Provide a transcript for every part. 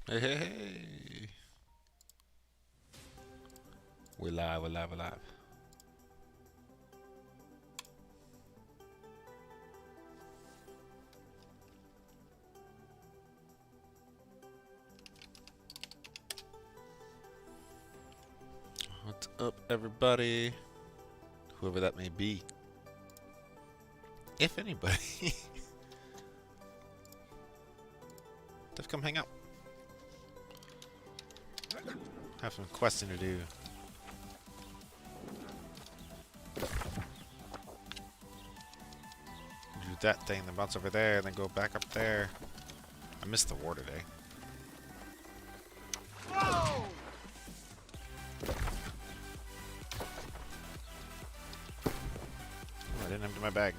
Hey, hey, hey. We're live, we're live, we're live. What's up, everybody? Whoever that may be. If anybody. Just come hang out. Have some questing to do. Do that thing, then bounce over there, and then go back up there. I missed the war today. Whoa! Oh, I didn't empty my bag.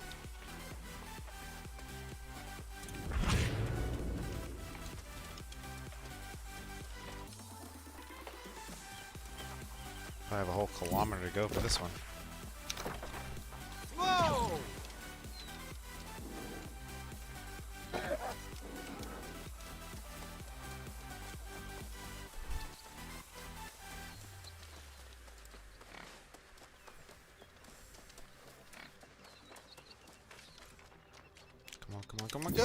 I have a whole kilometer to go for this one. Whoa! Come on, come on, come on, go!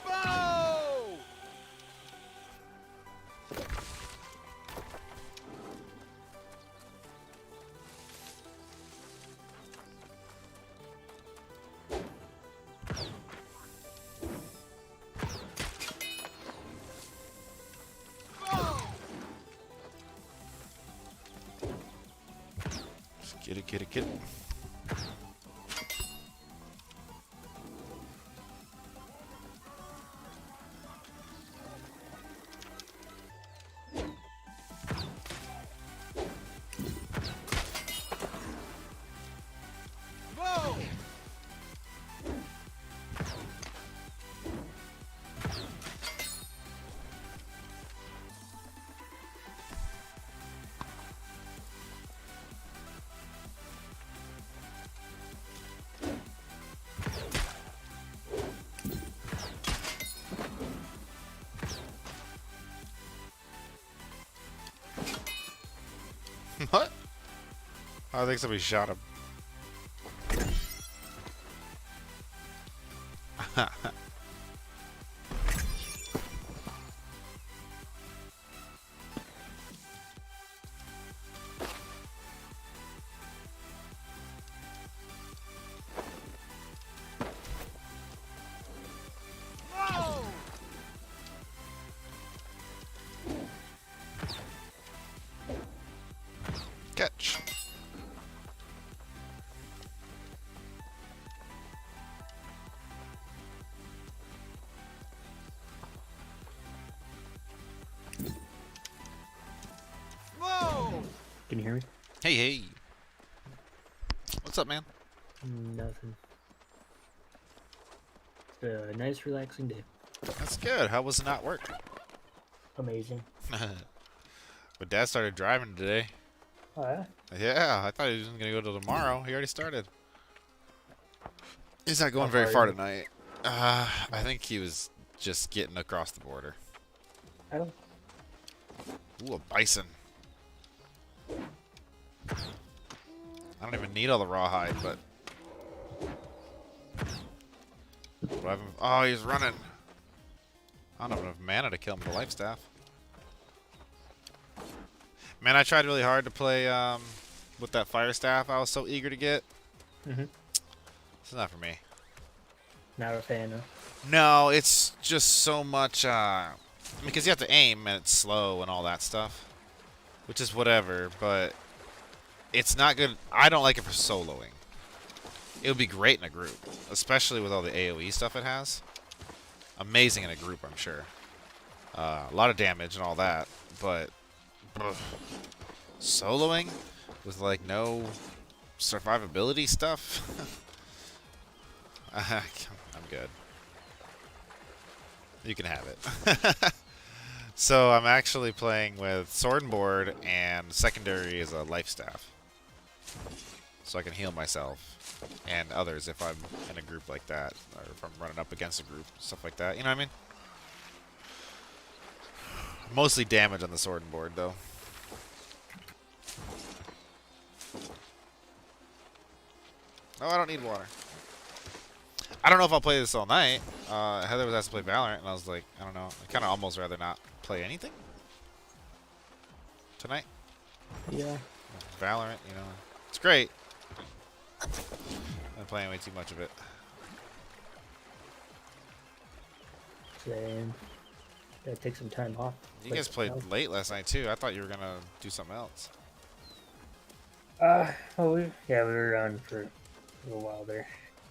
Whoa! Whoa! Just get it, get it, get it. Whoa! What? I think somebody shot him. Whoa! Catch. Whoa! Can you hear me? Hey, hey. What's up, man? Nothing. It's a nice, relaxing day. That's good. How was it not work? Amazing. But Dad started driving today. Oh, yeah? Yeah, I thought he was going to go till tomorrow. He already started. He's not going How very far far is he? tonight. I think he was just getting across the border. I don't. Ooh, a bison. I don't even need all the rawhide, but... Oh, he's running. I don't have enough mana to kill him with the life staff. Man, I tried really hard to play with that fire staff I was so eager to get. Mm-hmm. It's not for me. Not a fan of. No, it's just so much, because you have to aim and it's slow and all that stuff. Which is whatever, but it's not good. I don't like it for soloing. It would be great in a group, especially with all the AoE stuff it has. Amazing in a group, I'm sure. A lot of damage and all that, but ugh, soloing with like no survivability stuff. I'm good. You can have it. So I'm actually playing with sword and board, and secondary is a life staff, so I can heal myself and others if I'm in a group like that, or if I'm running up against a group, stuff like that. You know what I mean? Mostly damage on the sword and board, though. Oh, I don't need water. I don't know if I'll play this all night. Heather was asked to play Valorant, and I was like, I don't know. I kind of almost rather not play anything tonight. Yeah. Valorant, you know, it's great. I'm playing way too much of it. Same. Gotta take some time off. You guys played late last night too. I thought you were gonna do something else. Oh, we were on for a little while there.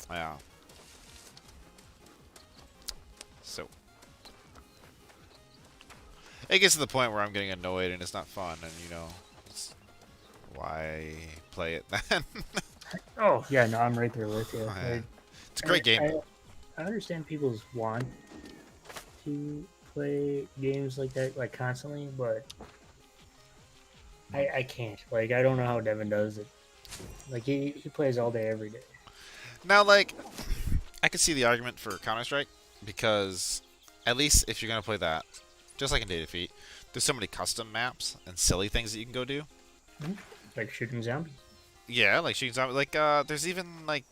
Yeah. So it gets to the point where I'm getting annoyed and it's not fun, and you know, it's why play it then? Oh, yeah, no, I'm right there with you. Oh, yeah. It's a great game. I understand people's want to play games like that, like constantly, but I can't. Like, I don't know how Devin does it. Like, he plays all day, every day. Now, like, I could see the argument for Counter-Strike, because at least if you're going to play that, just like in Data Defeat, there's so many custom maps and silly things that you can go do. Mm-hmm. Like shooting zombies. Yeah, like shooting zombies. Like, there's even, like,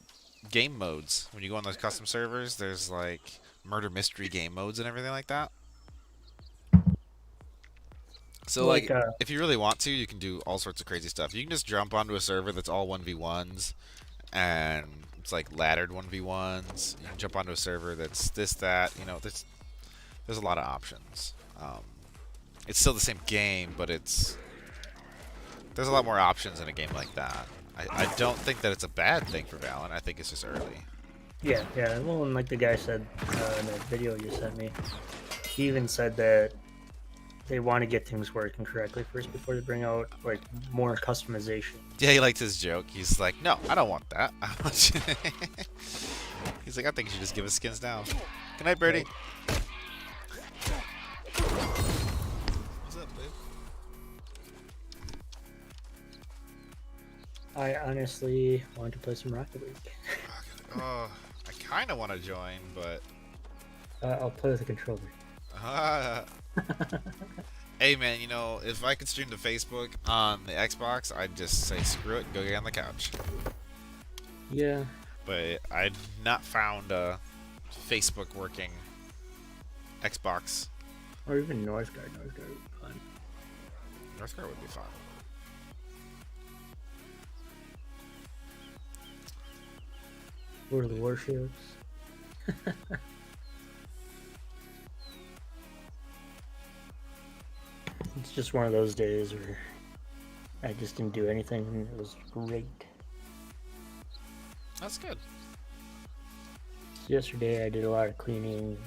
game modes. When you go on those custom servers, there's, like, murder mystery game modes and everything like that. So, like, if you really want to, you can do all sorts of crazy stuff. You can just jump onto a server that's all 1v1s, and it's like laddered 1v1s. You can jump onto a server that's this, that, you know, there's a lot of options. It's still the same game, but there's a lot more options in a game like that. I don't think that it's a bad thing for Valorant. I think it's just early. Yeah. Well, and like the guy said in that video you sent me, he even said that they want to get things working correctly first before they bring out like more customization. Yeah, he liked his joke. He's like, no, I don't want that. He's like, I think you should just give us skins now. Good night, Birdie. What's up, babe? I honestly want to play some Rocket League. Oh, I kind of want to join, but I'll play with a controller. Hey man, you know, if I could stream to Facebook on the Xbox, I'd just say screw it and go get on the couch. Yeah. But I'd not found a Facebook working Xbox. Or even Northgard. Northgard would be fun. Northgard would be fun. World of Warships. It's just one of those days where I just didn't do anything and it was great. That's good. So yesterday I did a lot of cleaning.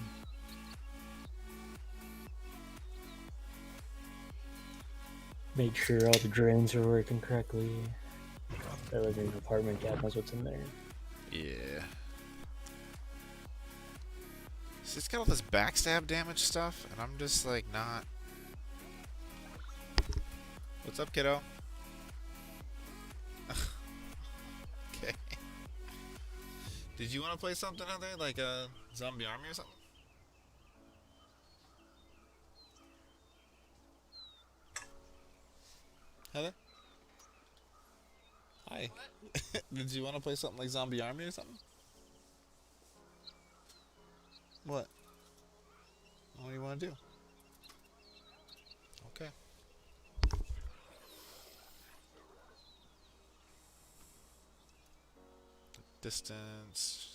Made sure all the drains are working correctly. I live in an apartment, God knows what's in there. Yeah. So it's got all this backstab damage stuff, and I'm just like not. What's up, kiddo? Okay. Did you want to play something out there, like a zombie army or something? Heather? Hi. Did you want to play something like zombie army or something? What? What do you want to do? Okay. Distance.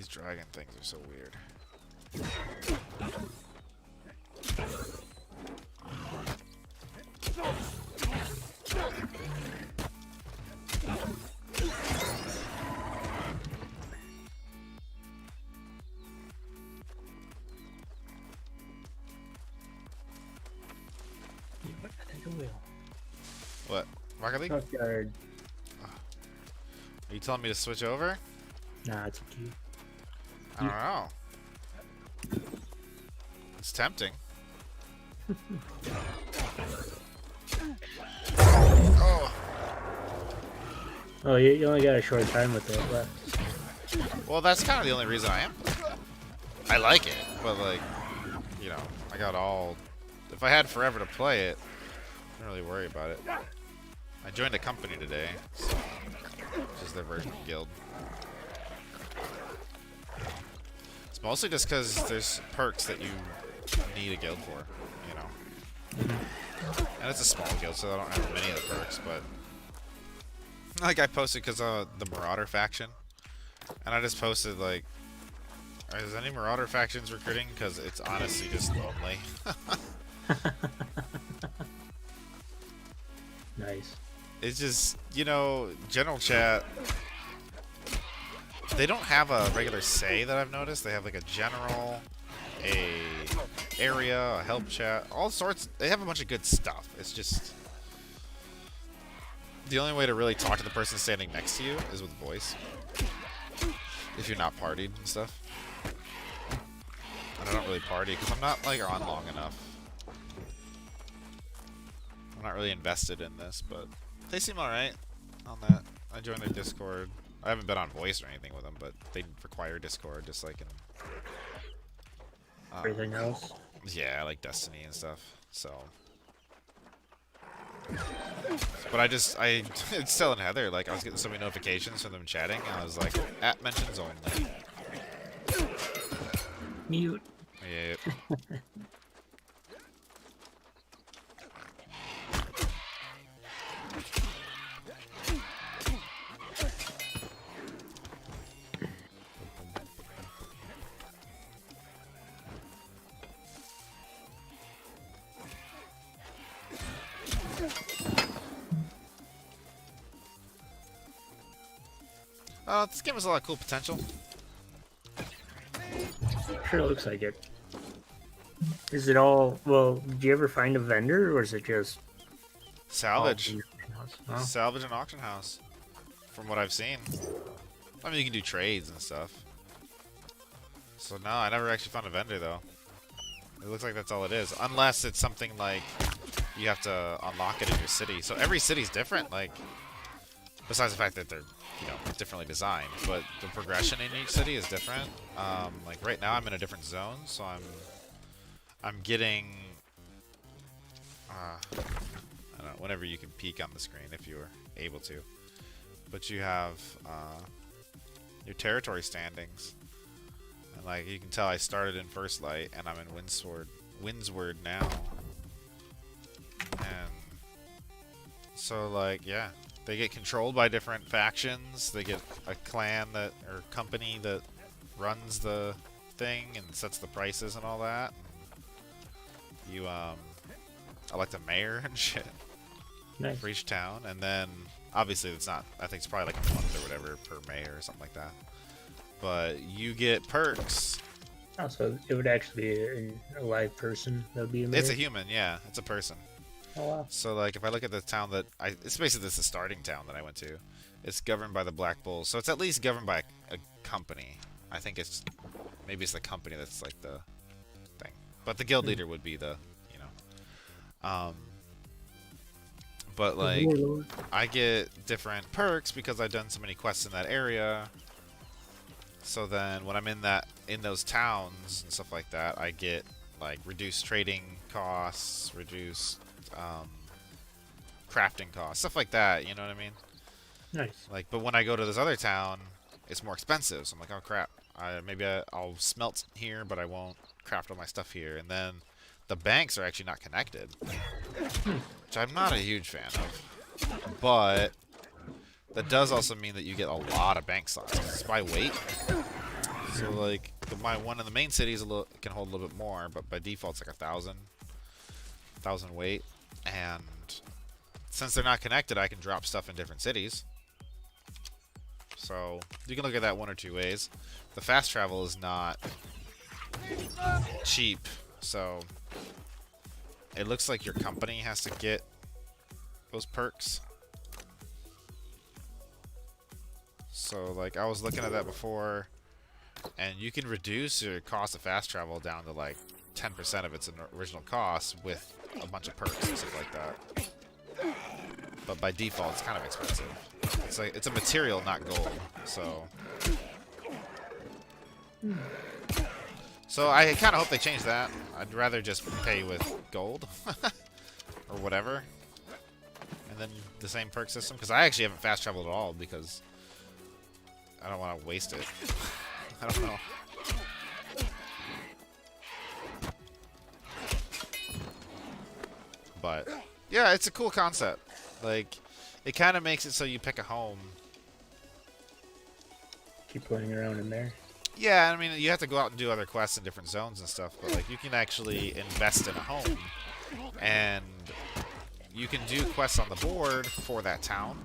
These dragon things are so weird. I think I will. What? Rocket League? Junkyard. Are you telling me to switch over? Nah, it's okay. I don't know. It's tempting. Oh. Oh, you only got a short time with it left. Well, that's kind of the only reason I am. I like it, but like, you know, I got all. If I had forever to play it, I don't really worry about it. I joined a company today, so, which is their version of guild. It's mostly just because there's perks that you need a guild for, you know. And it's a small guild, so I don't have many of the perks, but like I posted because of the Marauder faction, and I just posted like, is any Marauder factions recruiting? Because it's honestly just lonely. Nice. It's just, you know, general chat, they don't have a regular say that I've noticed. They have like a general, a area, a help chat, all sorts. They have a bunch of good stuff. It's just the only way to really talk to the person standing next to you is with voice. If you're not partied and stuff. And I don't really party because I'm not like on long enough. I'm not really invested in this, but they seem alright on that. I joined their Discord. I haven't been on voice or anything with them, but they require Discord just like in Everything else. yeah, like Destiny and stuff. So, but I it's telling Heather, like I was getting so many notifications from them chatting, and I was like, at mentions only. Mute. Yep. This game has a lot of cool potential. Sure looks like it. Is it all, well, did you ever find a vendor, or is it just Salvage. Oh. Salvage and auction house. From what I've seen. I mean, you can do trades and stuff. So no, I never actually found a vendor though. It looks like that's all it is. Unless it's something like you have to unlock it in your city. So every city's different, like, besides the fact that they're, you know, differently designed, but the progression in each city is different. Like right now I'm in a different zone, so I'm getting I don't know, whenever you can peek on the screen if you were able to. But you have your territory standings. And like you can tell I started in First Light and I'm in Windsward now. And so like yeah, they get controlled by different factions. They get a clan that or company that runs the thing and sets the prices and all that. And you elect a mayor and shit. Nice. For each town, and then obviously it's not. I think it's probably like a month or whatever per mayor or something like that. But you get perks. Oh, so it would actually be a live person that would be a mayor? It's a human, yeah. It's a person. Oh wow. So like, if I look at the town that it's basically this is the starting town that I went to. It's governed by the Black Bulls, so it's at least governed by a company. I think it's maybe it's the company that's like the thing, but the guild leader would be the, you know. But like, I get different perks because I've done so many quests in that area. So then when I'm in those towns and stuff like that, I get like reduced trading costs, reduced crafting costs, stuff like that, you know what I mean? Nice. Like, but when I go to this other town, it's more expensive. So I'm like, oh crap, maybe I'll smelt here, but I won't craft all my stuff here. And then the banks are actually not connected, which I'm not a huge fan of. But that does also mean that you get a lot of bank slots. It's by weight. So like my one in the main city is a little can hold a little bit more, but by default it's like 1,000 weight. And since they're not connected, I can drop stuff in different cities. So you can look at that one or two ways. The fast travel is not cheap, so it looks like your company has to get those perks. So like I was looking at that before, and you can reduce your cost of fast travel down to like 10% of its original cost with a bunch of perks and stuff like that. But by default, it's kind of expensive. It's like it's a material, not gold. So I kind of hope they change that. I'd rather just pay with gold or whatever, and then the same perk system. Because I actually haven't fast traveled at all because I don't want to waste it. I don't know. But yeah, it's a cool concept. Like, it kind of makes it so you pick a home. Keep playing around in there. Yeah, I mean, you have to go out and do other quests in different zones and stuff, but like you can actually invest in a home, and you can do quests on the board for that town,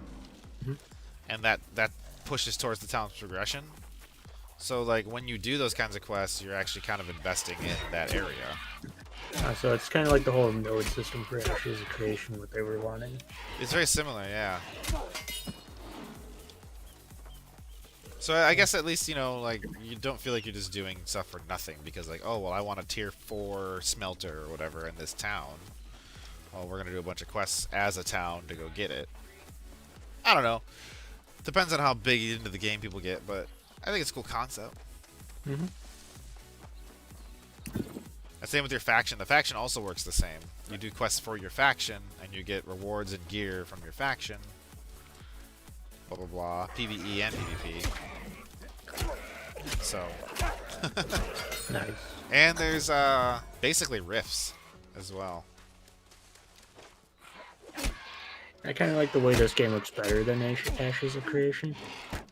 and that pushes towards the town's progression. So like when you do those kinds of quests, you're actually kind of investing in that area. So it's kind of like the whole node system for Ashes of Creation, what they were wanting. It's very similar, yeah. So I guess at least, you know, like, you don't feel like you're just doing stuff for nothing because, like, oh, well, I want a tier 4 smelter or whatever in this town. Well, we're going to do a bunch of quests as a town to go get it. I don't know. Depends on how big into the game people get, but I think it's a cool concept. Mm-hmm. Same with your faction. The faction also works the same. You do quests for your faction, and you get rewards and gear from your faction. Blah, blah, blah. PvE and PvP. So. Nice. And there's basically rifts as well. I kind of like the way this game looks better than Ashes of Creation.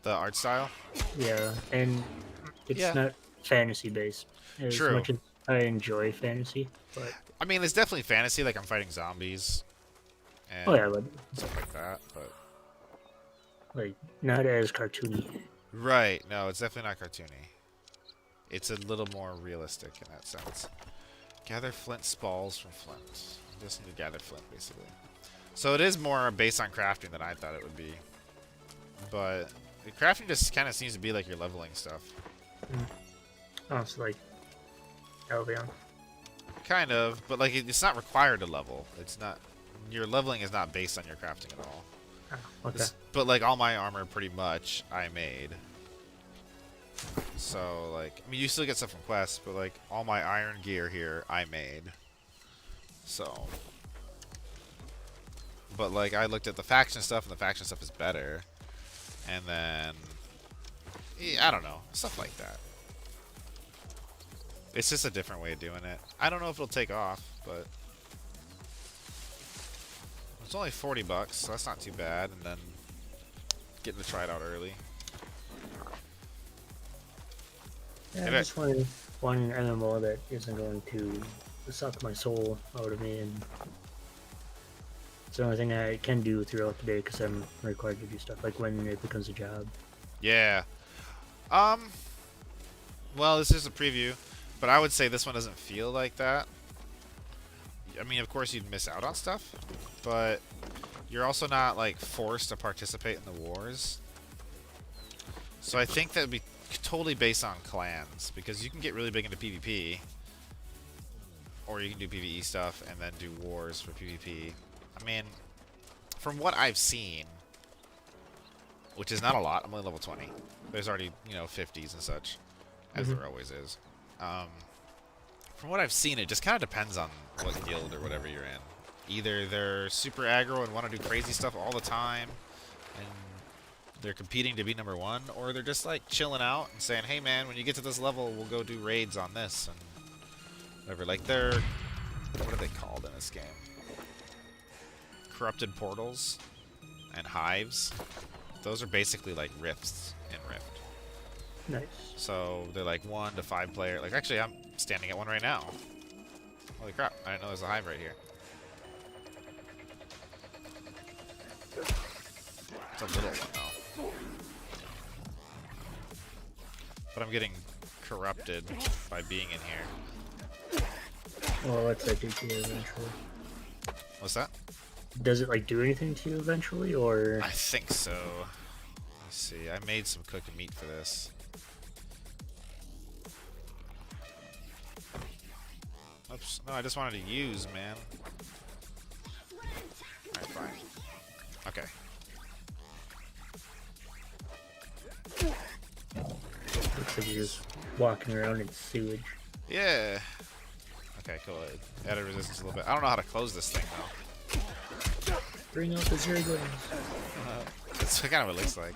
The art style? Yeah, and it's not fantasy based. As True. much as I enjoy fantasy, but I mean, it's definitely fantasy, like I'm fighting zombies. And oh yeah, but stuff like that, but like not as cartoony. right, no, it's definitely not cartoony. It's a little more realistic in that sense. Gather flint spalls from flint. You just need to gather flint, basically. So it is more based on crafting than I thought it would be. But the crafting just kind of seems to be like you're leveling stuff. Oh, it's like Albion. Kind of, but like it's not required to level. It's not. Your leveling is not based on your crafting at all. Oh, okay. But like all my armor, pretty much, I made. So like, I mean, you still get stuff from quests, but like all my iron gear here, I made. So. But like, I looked at the faction stuff, and the faction stuff is better. And then, yeah, I don't know, stuff like that. It's just a different way of doing it. I don't know if it'll take off, but it's only $40, so that's not too bad. And then getting to try it out early. Yeah, I just wanted one MMO that isn't going to suck my soul out of me, and it's the only thing I can do throughout the day because I'm required to do stuff like when it becomes a job. Yeah. Well, this is a preview, but I would say this one doesn't feel like that. I mean, of course you'd miss out on stuff, but you're also not like forced to participate in the wars. So I think that would be totally based on clans, because you can get really big into PvP, or you can do PvE stuff and then do wars for PvP. I mean, from what I've seen, which is not a lot, I'm only level 20. There's already, you know, 50s and such, as there always is. From what I've seen, it just kind of depends on what guild or whatever you're in. Either they're super aggro and want to do crazy stuff all the time, and they're competing to be number 1, or they're just like chilling out and saying, hey man, when you get to this level, we'll go do raids on this and whatever. Like they're, what are they called in this game? Corrupted portals and hives. Those are basically like rifts in Rift. Nice. So they're like 1 to 5 player. Like actually, I'm standing at one right now. Holy crap! I didn't know there's a hive right here. It's a little one though. But I'm getting corrupted by being in here. Well, what's that do to you eventually? What's that? Does it like do anything to you eventually, or? I think so. Let's see. I made some cooked meat for this. Oops. No, I just wanted to use, man. Alright, fine. Okay. Looks like you're just walking around in sewage. Yeah. Okay, cool. It added resistance a little bit. I don't know how to close this thing, though. Bring out the Zerglings. That's kind of what it looks like.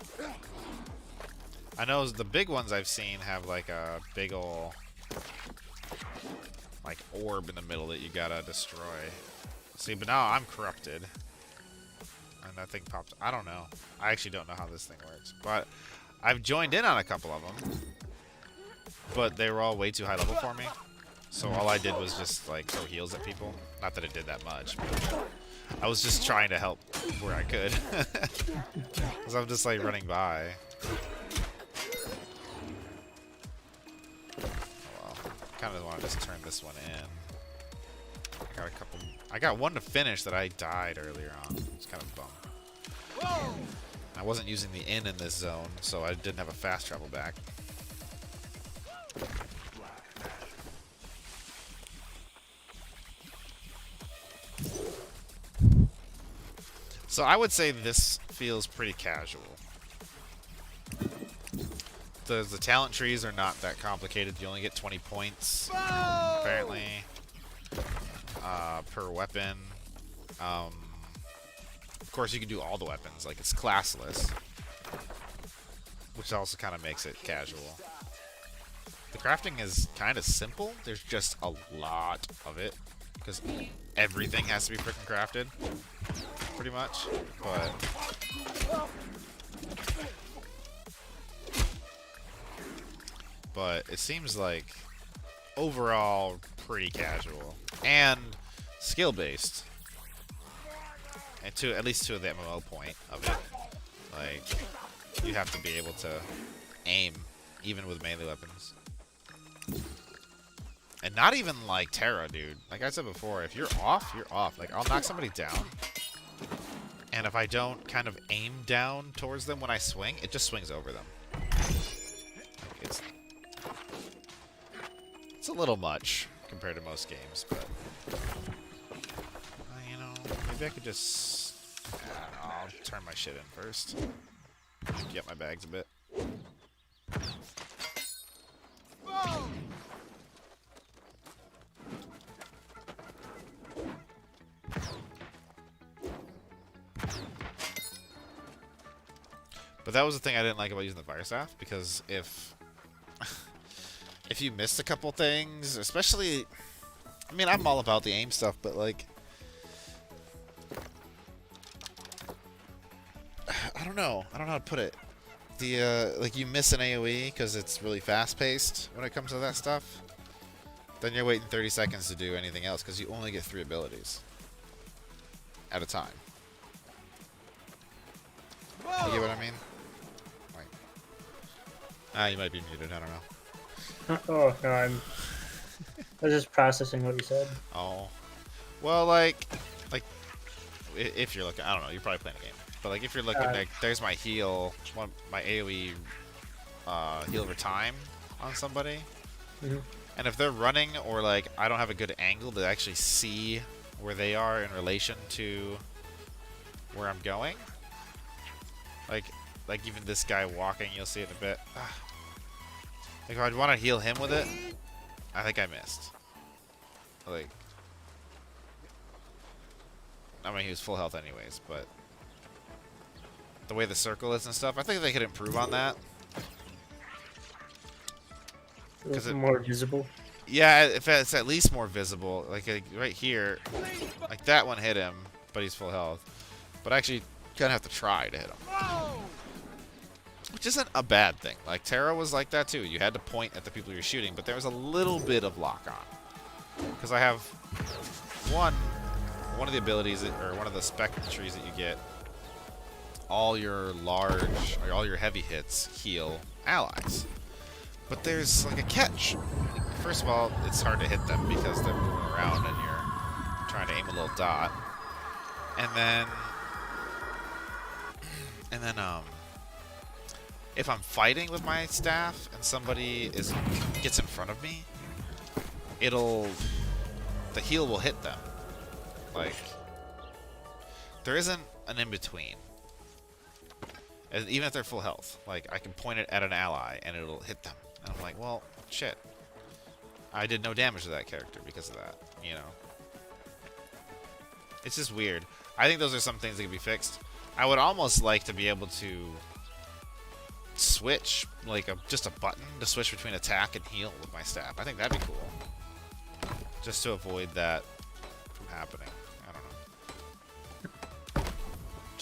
I know the big ones I've seen have like a big ol' like orb in the middle that you gotta destroy. See, but now I'm corrupted. And that thing pops. I don't know. I actually don't know how this thing works. But I've joined in on a couple of them. But they were all way too high level for me. So all I did was just like throw heals at people. Not that it did that much, but I was just trying to help where I could. Because I'm just like running by. Well, kind of want to just turn this one in. I got a couple. I got one to finish that I died earlier on. It's kind of bummed. Whoa! I wasn't using the inn in this zone, so I didn't have a fast travel back. So I would say this feels pretty casual. The talent trees are not that complicated. You only get 20 points, apparently, per weapon. Of course, you can do all the weapons. Like, it's classless, which also kind of makes it casual. The crafting is kind of simple. There's just a lot of it, because everything has to be freaking crafted, pretty much. But it seems like overall pretty casual and skill-based, and at least to the MMO point of it. Like, you have to be able to aim even with melee weapons. And not even like Terra, dude. Like I said before, if you're off, you're off. Like, I'll knock somebody down, and if I don't kind of aim down towards them when I swing, it just swings over them. Like, it's a little much compared to most games, but you know, maybe I could just, I don't know, I'll turn my shit in first. Empty up my bags a bit. Whoa! But that was the thing I didn't like about using the fire staff, because if you missed a couple things, especially, I mean, I'm all about the aim stuff, but like, I don't know how to put it. The like, you miss an AoE because it's really fast paced when it comes to that stuff, then you're waiting 30 seconds to do anything else because you only get 3 abilities at a time. Whoa! You get what I mean? Like, you might be muted. I don't know. Oh no, I was just processing what you said. Oh, well, like if you're looking, I don't know. You're probably playing a game, but like if you're looking, like, there's my heal, my AOE heal over time on somebody, and if they're running or like I don't have a good angle to actually see where they are in relation to where I'm going, like even this guy walking, you'll see it in a bit. Like, if I'd want to heal him with it, I think I missed. Like, I mean, he was full health anyways, but the way the circle is and stuff, I think they could improve on that. Because it's more visible. Yeah, if it's at least more visible, like right here, like that one hit him, but he's full health. But actually, kind of have to try to hit him. Whoa! Which isn't a bad thing. Like, Terra was like that too. You had to point at the people you're shooting, but there was a little bit of lock-on. Because I have one of the abilities, or one of the spec trees that you get, all your heavy hits heal allies. But there's like a catch. First of all, it's hard to hit them because they're moving around and you're trying to aim a little dot. And then if I'm fighting with my staff and somebody gets in front of me, the heal will hit them. Like, there isn't an in-between. And even if they're full health, like, I can point it at an ally and it'll hit them. And I'm like, well, shit. I did no damage to that character because of that, you know? It's just weird. I think those are some things that can be fixed. I would almost like to be able to switch, like just a button to switch between attack and heal with my staff. I think that'd be cool. Just to avoid that from happening. I don't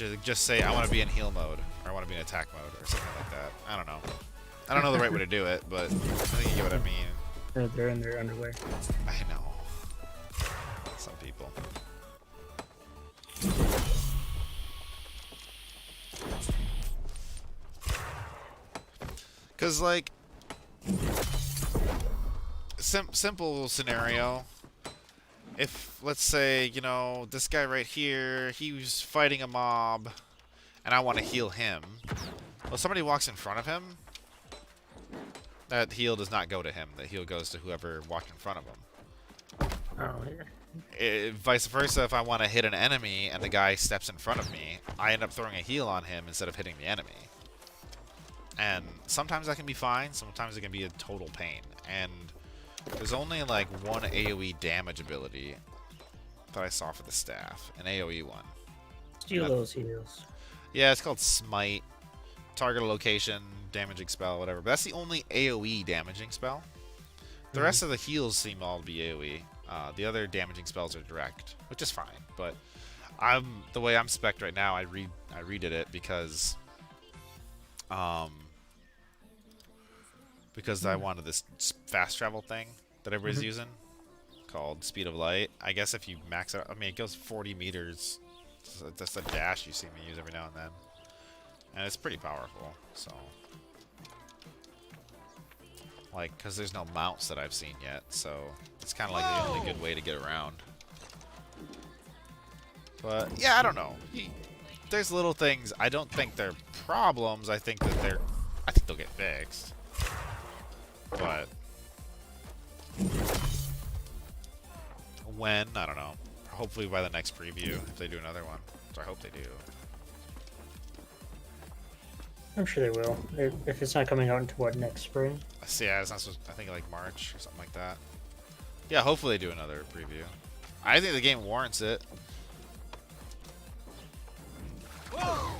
know. Just say I want to be in heal mode, or I want to be in attack mode, or something like that. I don't know. I don't know the right way to do it, but I think you get what I mean. They're in their underwear. I know. Some people. Because, like, simple scenario. If, let's say, you know, this guy right here, he was fighting a mob, and I want to heal him. Well, somebody walks in front of him, that heal does not go to him. That heal goes to whoever walked in front of him. Oh, yeah. Vice versa, if I want to hit an enemy and the guy steps in front of me, I end up throwing a heal on him instead of hitting the enemy. And sometimes that can be fine, sometimes it can be a total pain. And there's only like one AoE damage ability that I saw for the staff, an AoE one. Steal those heals. Yeah, it's called Smite. Target a location, damaging spell, whatever. But that's the only AoE damaging spell. The rest of the heals seem all to be AoE. The other damaging spells are direct, which is fine. But the way I'm spec'd right now, I redid it because I wanted this fast travel thing that everybody's using called Speed of Light. I guess if you max it, I mean, it goes 40 meters. So that's a dash you see me use every now and then. And it's pretty powerful, so. Like, because there's no mounts that I've seen yet, so it's kind of like the only good way to get around. But, yeah, I don't know. There's little things. I don't think they're problems. I think they'll get fixed. But when, I don't know. Hopefully by the next preview, if they do another one. So I hope they do. I'm sure they will. If it's not coming out until what, next spring? Yeah, it's not supposed, I think like March or something like that. Yeah, hopefully they do another preview. I think the game warrants it. Whoa!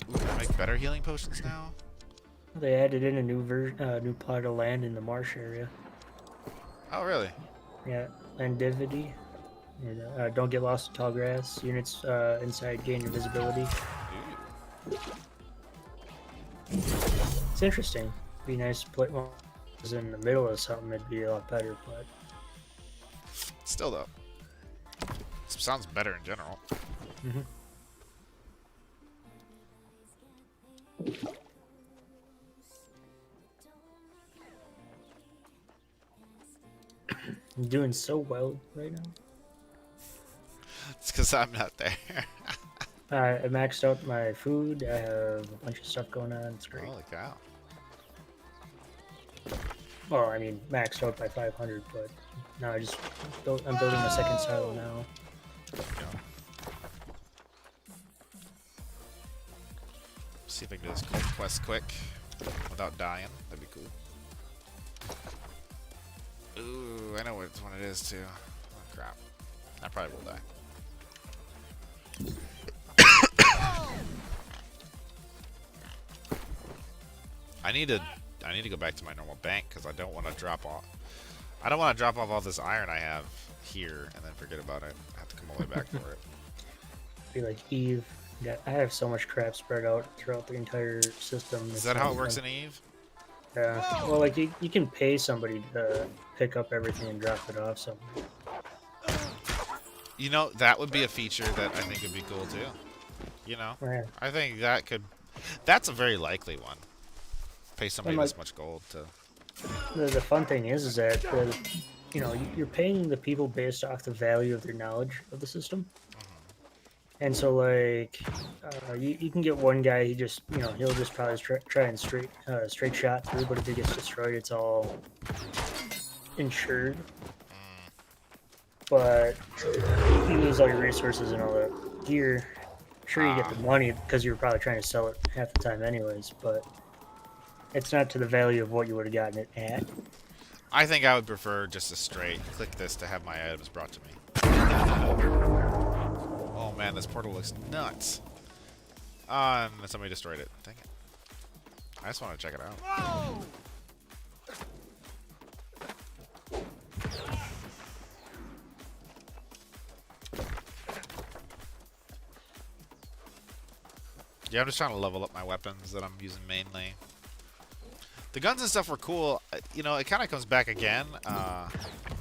Ooh, can I make better healing potions now? They added in a new plot of land in the marsh area. Oh, really? Yeah, landivity. And, don't get lost in tall grass. Units inside gain your visibility. Ooh. It's interesting. Be nice to play. Well, if it was in the middle of something, it'd be a lot better. But Still, though. Sounds better in general. I'm doing so well right now. It's because I'm not there. I maxed out my food. I have a bunch of stuff going on. It's great. Holy cow. Well, I mean, maxed out by 500, but now I'm building a second silo now. See if I can do this quest quick without dying. That'd be cool. Ooh, I know which one it is too. Oh crap. I probably will die. I need to go back to my normal bank because I don't want to drop off. I don't want to drop off all this iron I have here and then forget about it. I have to come all the way back for it. be like Eve. Yeah, I have so much crap spread out throughout the entire system. Is that how it works in Eve? Yeah. Well, like you can pay somebody to pick up everything and drop it off somewhere. You know, that would be a feature that I think would be cool too. You know, Yeah. I think that could. That's a very likely one. Pay somebody And, like, this much gold to. The fun thing is that you're paying the people based off the value of their knowledge of the system. And so, like, you can get one guy. He just, he'll just probably try and straight shot through. But if he gets destroyed, it's all insured. But you lose all your resources and all the gear. Sure, you get the money because you're probably trying to sell it half the time, anyways. But it's not to the value of what you would have gotten it at. I think I would prefer just a straight click this to have my items brought to me. Oh man, this portal looks nuts. And somebody destroyed it. Dang it. I just want to check it out. Whoa! Yeah, I'm just trying to level up my weapons that I'm using mainly. The guns and stuff were cool. You know, it kind of comes back again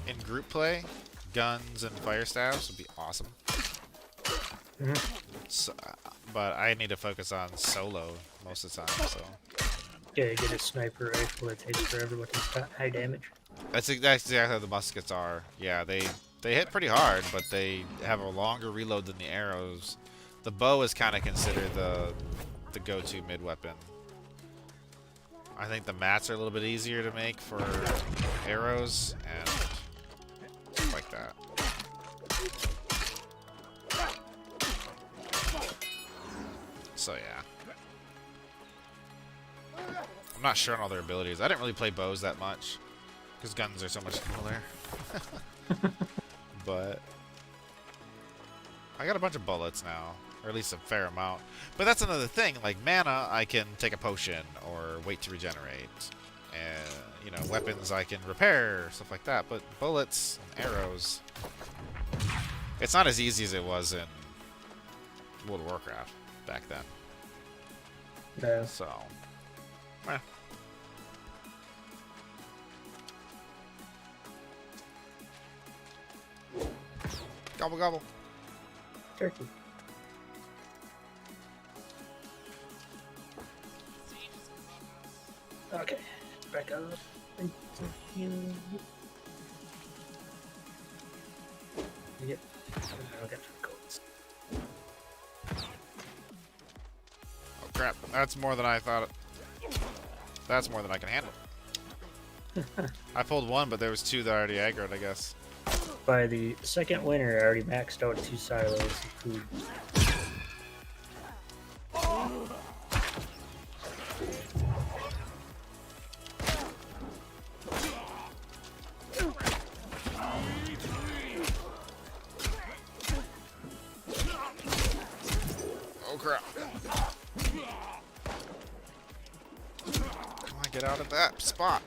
in group play. Guns and fire staves would be awesome. So, but I need to focus on solo most of the time. So Yeah, you get a sniper rifle that takes forever with high damage. that's exactly how the muskets are. Yeah, they hit pretty hard, but they have a longer reload than the arrows. The bow is kind of considered the go-to mid weapon. I think the mats are a little bit easier to make for arrows and stuff like that. So yeah. I'm not sure on all their abilities. I didn't really play bows that much because guns are so much cooler. But I got a bunch of bullets now, or at least a fair amount. But that's another thing. Like mana, I can take a potion or wait to regenerate, and weapons I can repair, stuff like that. But bullets and arrows, it's not as easy as it was in World of Warcraft back then. Yeah. So, gobble gobble. Turkey. Okay, back up. Thank you. Yep. I'll get some codes. Oh crap! That's more than I thought. That's more than I can handle. I pulled one, but there was two that already aggroed, I guess. By the second winter, I already maxed out 2 silos of food. Oh crap! Come on, get out of that spot.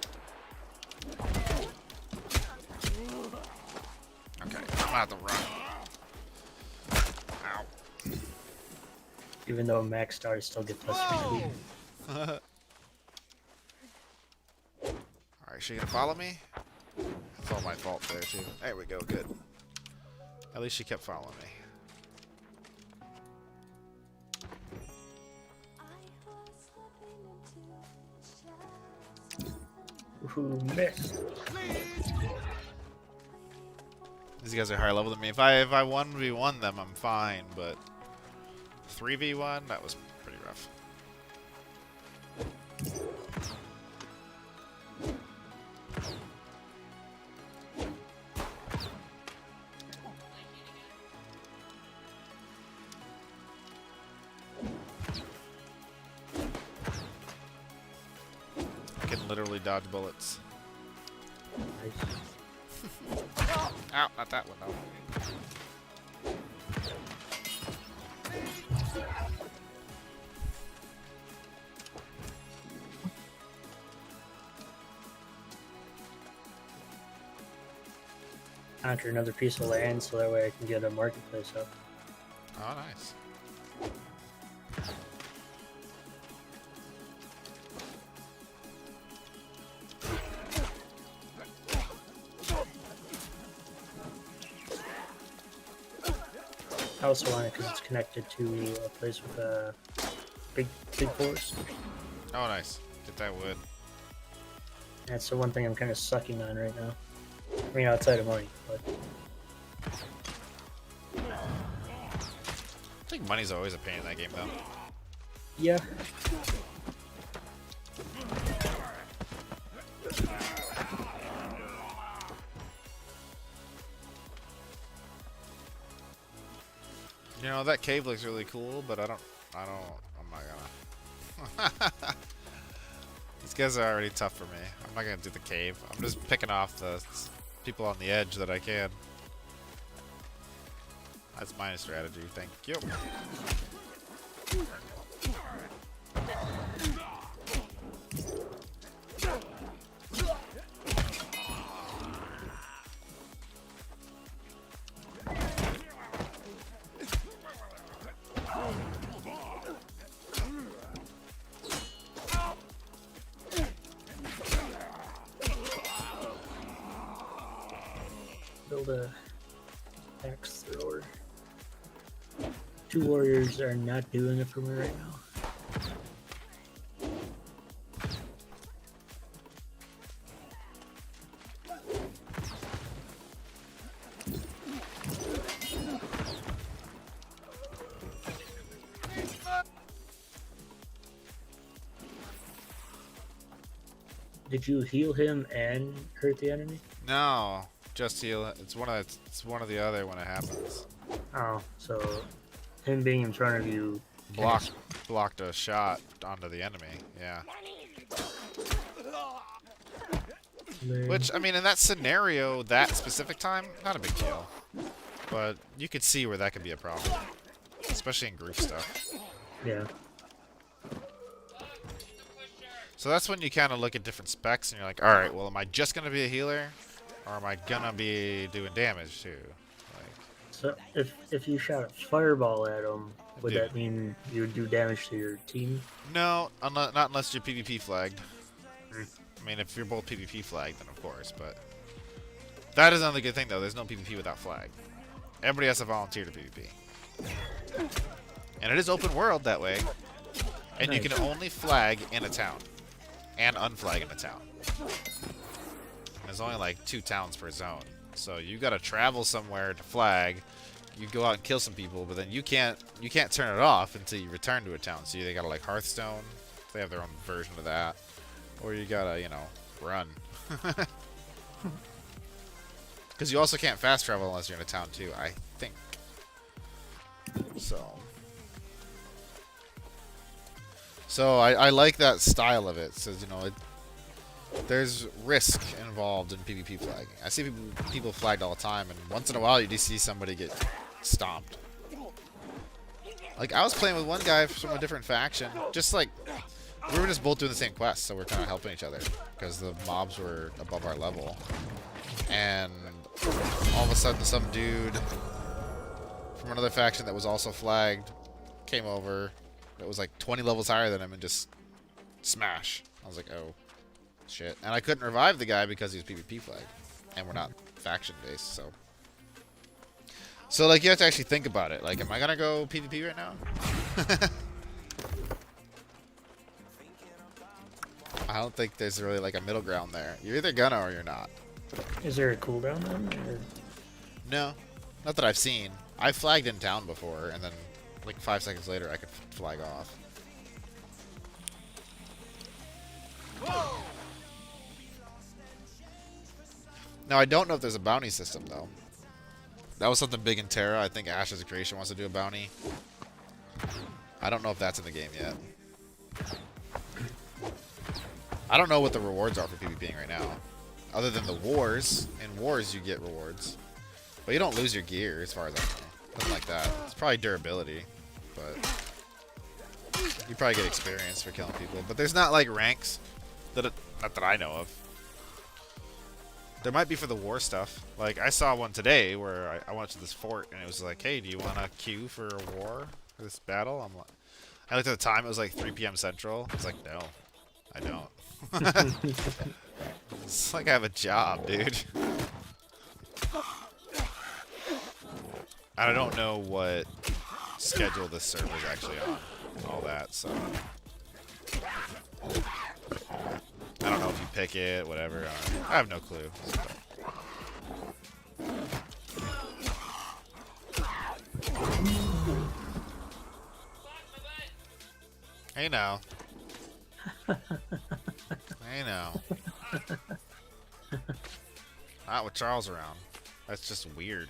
Okay, I'm gonna have to run. Ow. Even though I'm maxed out, I still get plus 3 food. Alright, she gonna follow me? It's all my fault there too. There we go, good. At least she kept following me. Who missed? These guys are higher level than me. If I 1v1 them, I'm fine, but 3v1, that was pretty rough. I can literally dodge bullets. Nice. Ow, not that one, though. Conquer another piece of land so that way I can get a marketplace up. Oh, nice. I also want it because it's connected to a place with a big forest. Oh, nice. Get that wood. That's the one thing I'm kind of sucking on right now. I mean, outside of money, but I think money's always a pain in that game, though. yeah. You know, that cave looks really cool, but I'm not gonna. These guys are already tough for me. I'm not gonna do the cave. I'm just picking off the people on the edge that I can. That's my strategy. Thank you. Build a axe thrower. 2 warriors are not doing it for me right now. Did you heal him and hurt the enemy? No, just heal. It's one of the other when it happens. Oh, so him being in front of you Blocked a shot onto the enemy. Yeah. Which, I mean, in that scenario, that specific time, not a big deal. But you could see where that could be a problem. Especially in group stuff. Yeah. So that's when you kind of look at different specs and you're like, alright, well, am I just going to be a healer? Or am I going to be doing damage too? Like, So if you shot a fireball at him, would Dude. that mean you would do damage to your team? no, not unless you're PvP flagged. I mean, if you're both PvP flagged, then of course, but... That is another good thing, though. There's no PvP without flag. Everybody has to volunteer to PvP. And it is open world that way. And you Nice. can only flag in a town. And unflag in a town. There's only like 2 towns per zone. So you gotta travel somewhere to flag. You go out and kill some people, but then you can't turn it off until you return to a town. So they gotta like Hearthstone. They have their own version of that. Or you gotta, you know, run. Because you also can't fast travel unless you're in a town too, I think. So I like that style of it. Says, you know, there's risk involved in PvP flagging. I see people flagged all the time, and once in a while you do see somebody get stomped. Like, I was playing with one guy from a different faction. Just like, we were just both doing the same quest, so we're kind of helping each other. Because the mobs were above our level. And all of a sudden some dude from another faction that was also flagged came over. It was like 20 levels higher than him and just smash. I was like, oh, shit. And I couldn't revive the guy because he was PvP flagged. And we're not faction based, so. So, like, you have to actually think about it. Like, am I gonna go PvP right now? I don't think there's really, like, a middle ground there. You're either gonna or you're not. Is there a cooldown then? Or... No. Not that I've seen. I flagged in town before, and then, like, 5 seconds later, I could flag off. Now, I don't know if there's a bounty system, though. That was something big in Terra. I think Ashes of Creation wants to do a bounty. I don't know if that's in the game yet. I don't know what the rewards are for PvPing right now. Other than the wars. In wars, you get rewards. But you don't lose your gear, as far as I know. Nothing like that. It's probably durability. But you probably get experience for killing people. But there's not, like, ranks. Not that I know of. There might be for the war stuff. Like, I saw one today where I went to this fort, and it was like, hey, do you want to queue for a war? For this battle? I'm like, I looked at the time, it was like 3 p.m. Central. I was like, no, I don't. It's like I have a job, dude. I don't know what schedule this server is actually on. All that, so. I don't know if you pick it, whatever. I have no clue. Hey now. Hey now. Not with Charles around. That's just weird.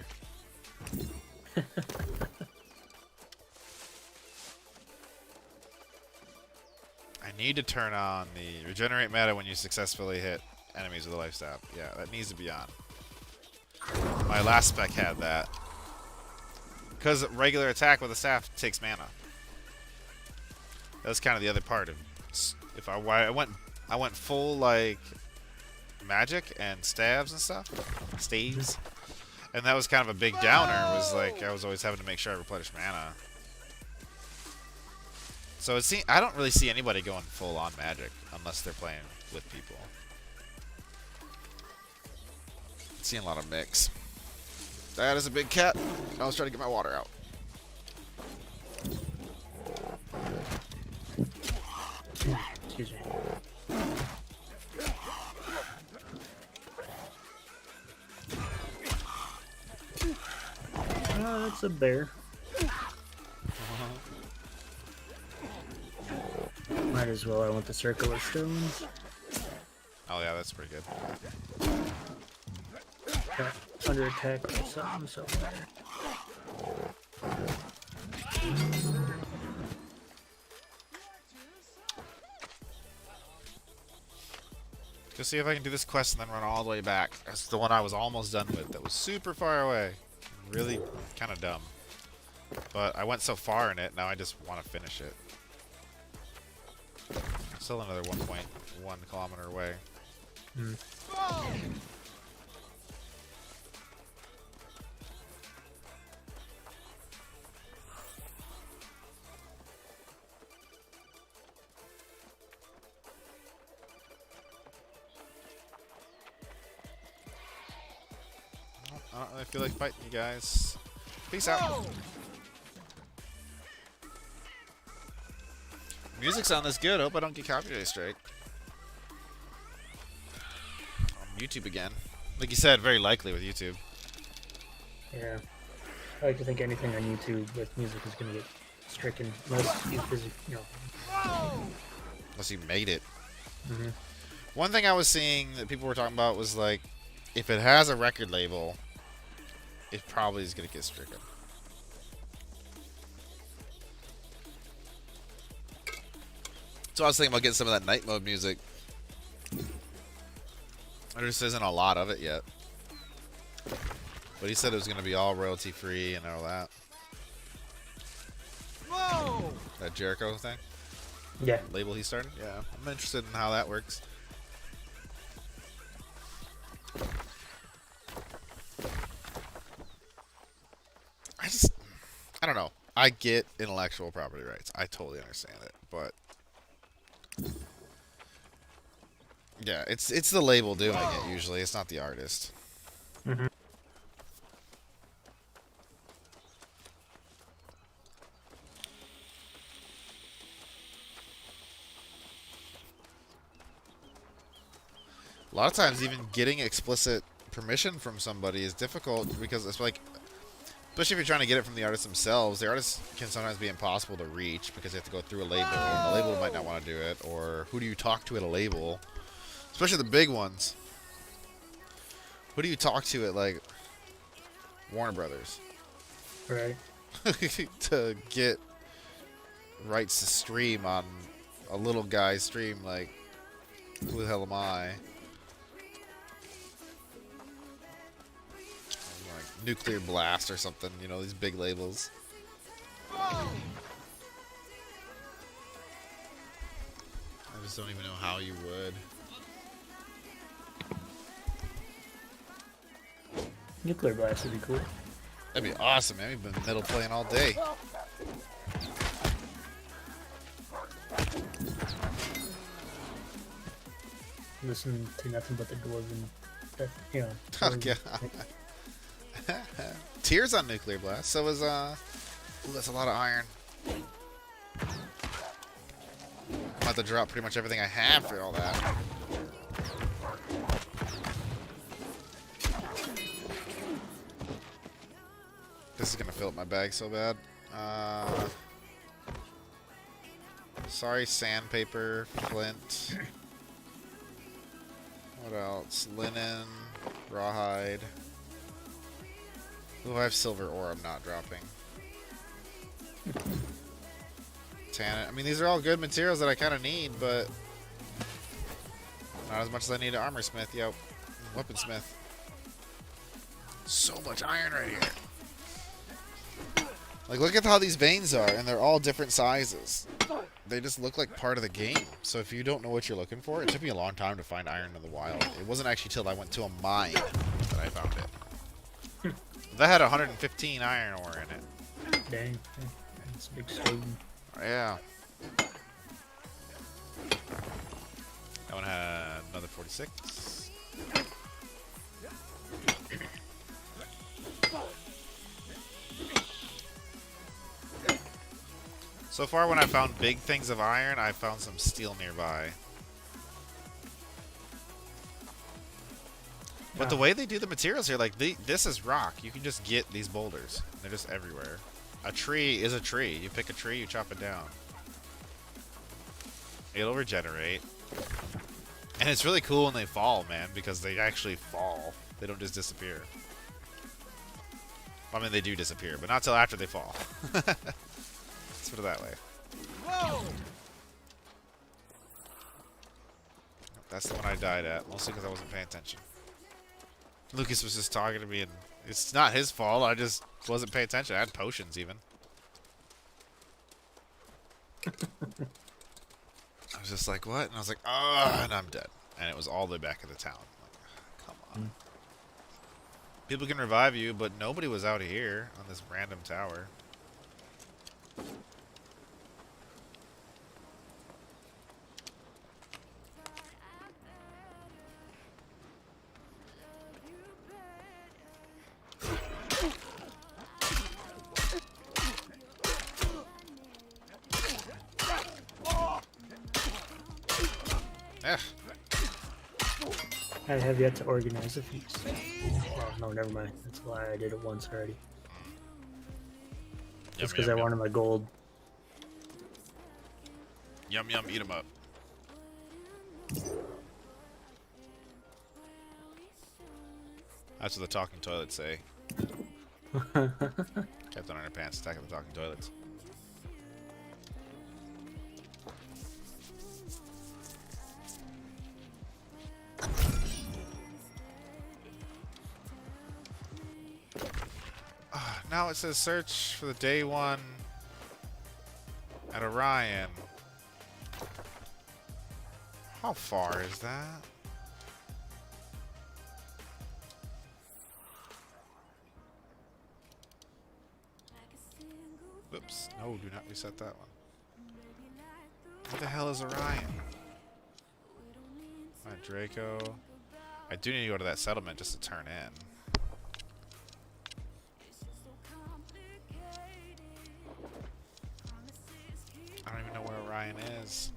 I need to turn on the regenerate meta when you successfully hit enemies with a life staff. Yeah, that needs to be on. My last spec had that. Because regular attack with a staff takes mana. That's kind of the other part of. If I went full like magic and staves and stuff, staves, and that was kind of a big downer. Was like I was always having to make sure I replenish mana. So I don't really see anybody going full on magic unless they're playing with people. Seeing a lot of mix. That is a big cat. I was trying to get my water out. Excuse me. Oh, that's a bear. Might as well. I want the circular stones. Oh yeah, that's pretty good. Got under attack or something somewhere. Go see if I can do this quest and then run all the way back. That's the one I was almost done with. That was super far away. Really kind of dumb. But I went so far in it, now I just want to finish it. Still another 1.1 kilometer away. Hmm. I don't really feel like fighting you guys. Peace out. Music's on this good. Hope I don't get copyright strike. On YouTube again. Like you said, very likely with YouTube. Yeah. I like to think anything on YouTube with music is going to get stricken unless you physically, Unless you made it. Mm-hmm. One thing I was seeing that people were talking about was like, if it has a record label, it probably is going to get stricken. So I was thinking about getting some of that night mode music. There just isn't a lot of it yet. But he said it was going to be all royalty free and all that. Whoa! That Jericho thing? Yeah. Label he started? Yeah. I'm interested in how that works. I don't know. I get intellectual property rights. I totally understand it, but yeah, it's the label doing it usually. It's not the artist. Mm-hmm. A lot of times, even getting explicit permission from somebody is difficult because it's like, especially if you're trying to get it from the artists themselves, the artists can sometimes be impossible to reach because they have to go through a label, and the label might not want to do it, or who do you talk to at a label? Especially the big ones. Who do you talk to at, like, Warner Brothers? Right. To get rights to stream on a little guy's stream, like, who the hell am I? Like Nuclear Blast or something, you know, these big labels. I just don't even know how you would. Nuclear blast would be cool. That'd be awesome, man. We've been middle playing all day. Listen to nothing but the dwarven. That, you know. Oh, God. Tears on nuclear blast. So is ooh, that's a lot of iron. I'm about to drop pretty much everything I have for all that. This is gonna fill up my bag so bad. Sorry, sandpaper, flint. What else? Linen, rawhide. Ooh, I have silver ore I'm not dropping. Tannin. I mean, these are all good materials that I kind of need, but not as much as I need an armor smith. Yep. Weaponsmith. So much iron right here. Like, look at how these veins are, and they're all different sizes. They just look like part of the game. So if you don't know what you're looking for, it took me a long time to find iron in the wild. It wasn't actually till I went to a mine that I found it. That had 115 iron ore in it. Dang. That's a big stone. Yeah. That one had another 46. So far, when I found big things of iron, I found some steel nearby. But the way they do the materials here, like, this is rock. You can just get these boulders. They're just everywhere. A tree is a tree. You pick a tree, you chop it down. It'll regenerate. And it's really cool when they fall, man, because they actually fall. They don't just disappear. I mean, they do disappear, but not till after they fall. Let's put it that way. Whoa! That's the one I died at, mostly because I wasn't paying attention. Lucas was just talking to me, and it's not his fault. I just wasn't paying attention. I had potions, even. I was just like, what? And I was like, ah, and I'm dead. And it was all the way back in the town. Like, come on. People can revive you, but nobody was out here on this random tower. I have yet to organize a feast. Oh, no, never mind. That's why I did it once already. That's because I wanted my gold. Yum yum, eat 'em up. That's what the talking toilets say. Captain Underpants attacking the talking toilets. Now it says search for the day one at Orion. How far is that? Oops. No, do not reset that one. What the hell is Orion? Alright, Draco. I do need to go to that settlement just to turn in. I don't even know where Orion is.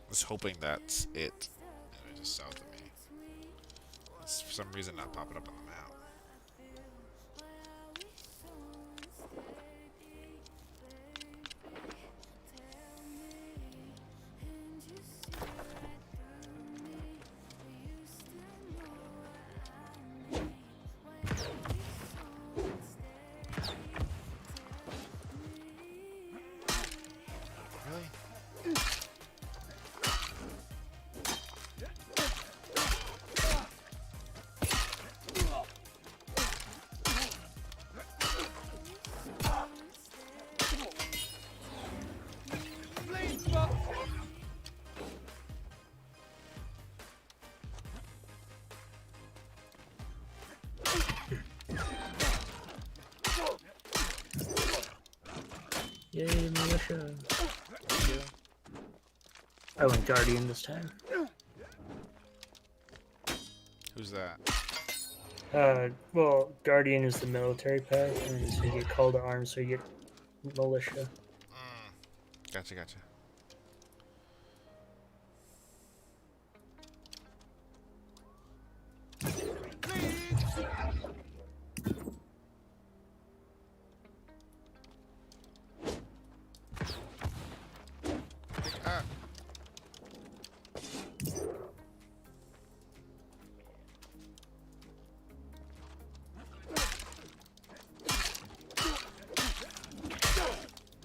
I was hoping that's it. It was just south of me. It's for some reason not popping up on the map. Yay, militia. Yeah. I went guardian this time. Who's that? Well, guardian is the military path, and so you get called to arms, so you get militia. Gotcha, gotcha. Ah.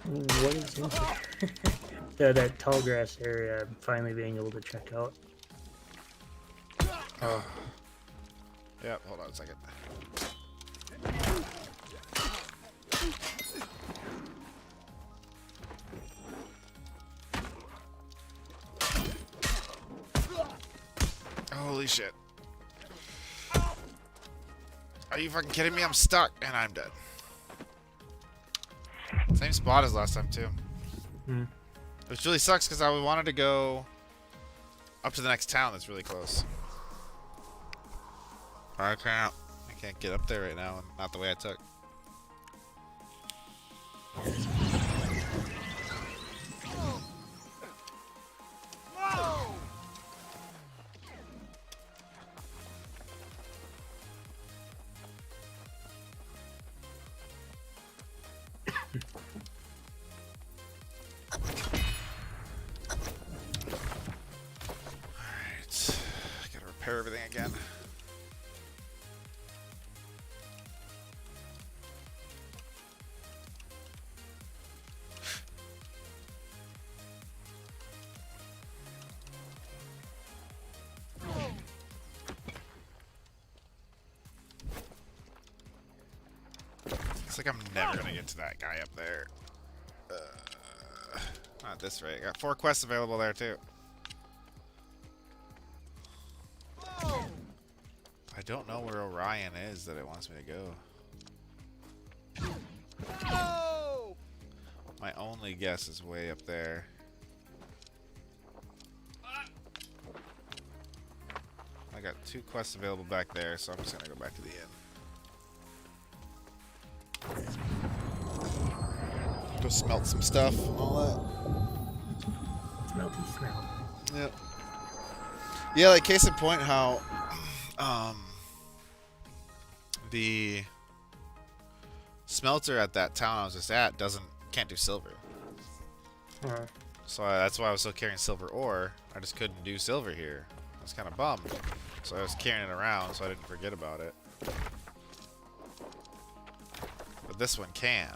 What is this? That tall grass area I'm finally being able to check out. Oh, Yep, hold on a second. Holy shit. Are you fucking kidding me? I'm stuck and I'm dead. Same spot as last time too. hmm. Which really sucks because I wanted to go up to the next town that's really close. I can't get up there right now, and not the way I took. Alright. Gotta repair everything again. Looks like I'm never gonna get to that guy up there. Not this way. I got 4 quests available there too. I don't know where Orion is that it wants me to go. My only guess is way up there. I got 2 quests available back there, so I'm just gonna go back to the inn. Go smelt some stuff and all Smelty smell. that. Yep. Yeah, like case in point how the smelter at that town I was just at can't do silver. So that's why I was still carrying silver ore. I just couldn't do silver here. I was kind of bummed. So I was carrying it around so I didn't forget about it. But this one can.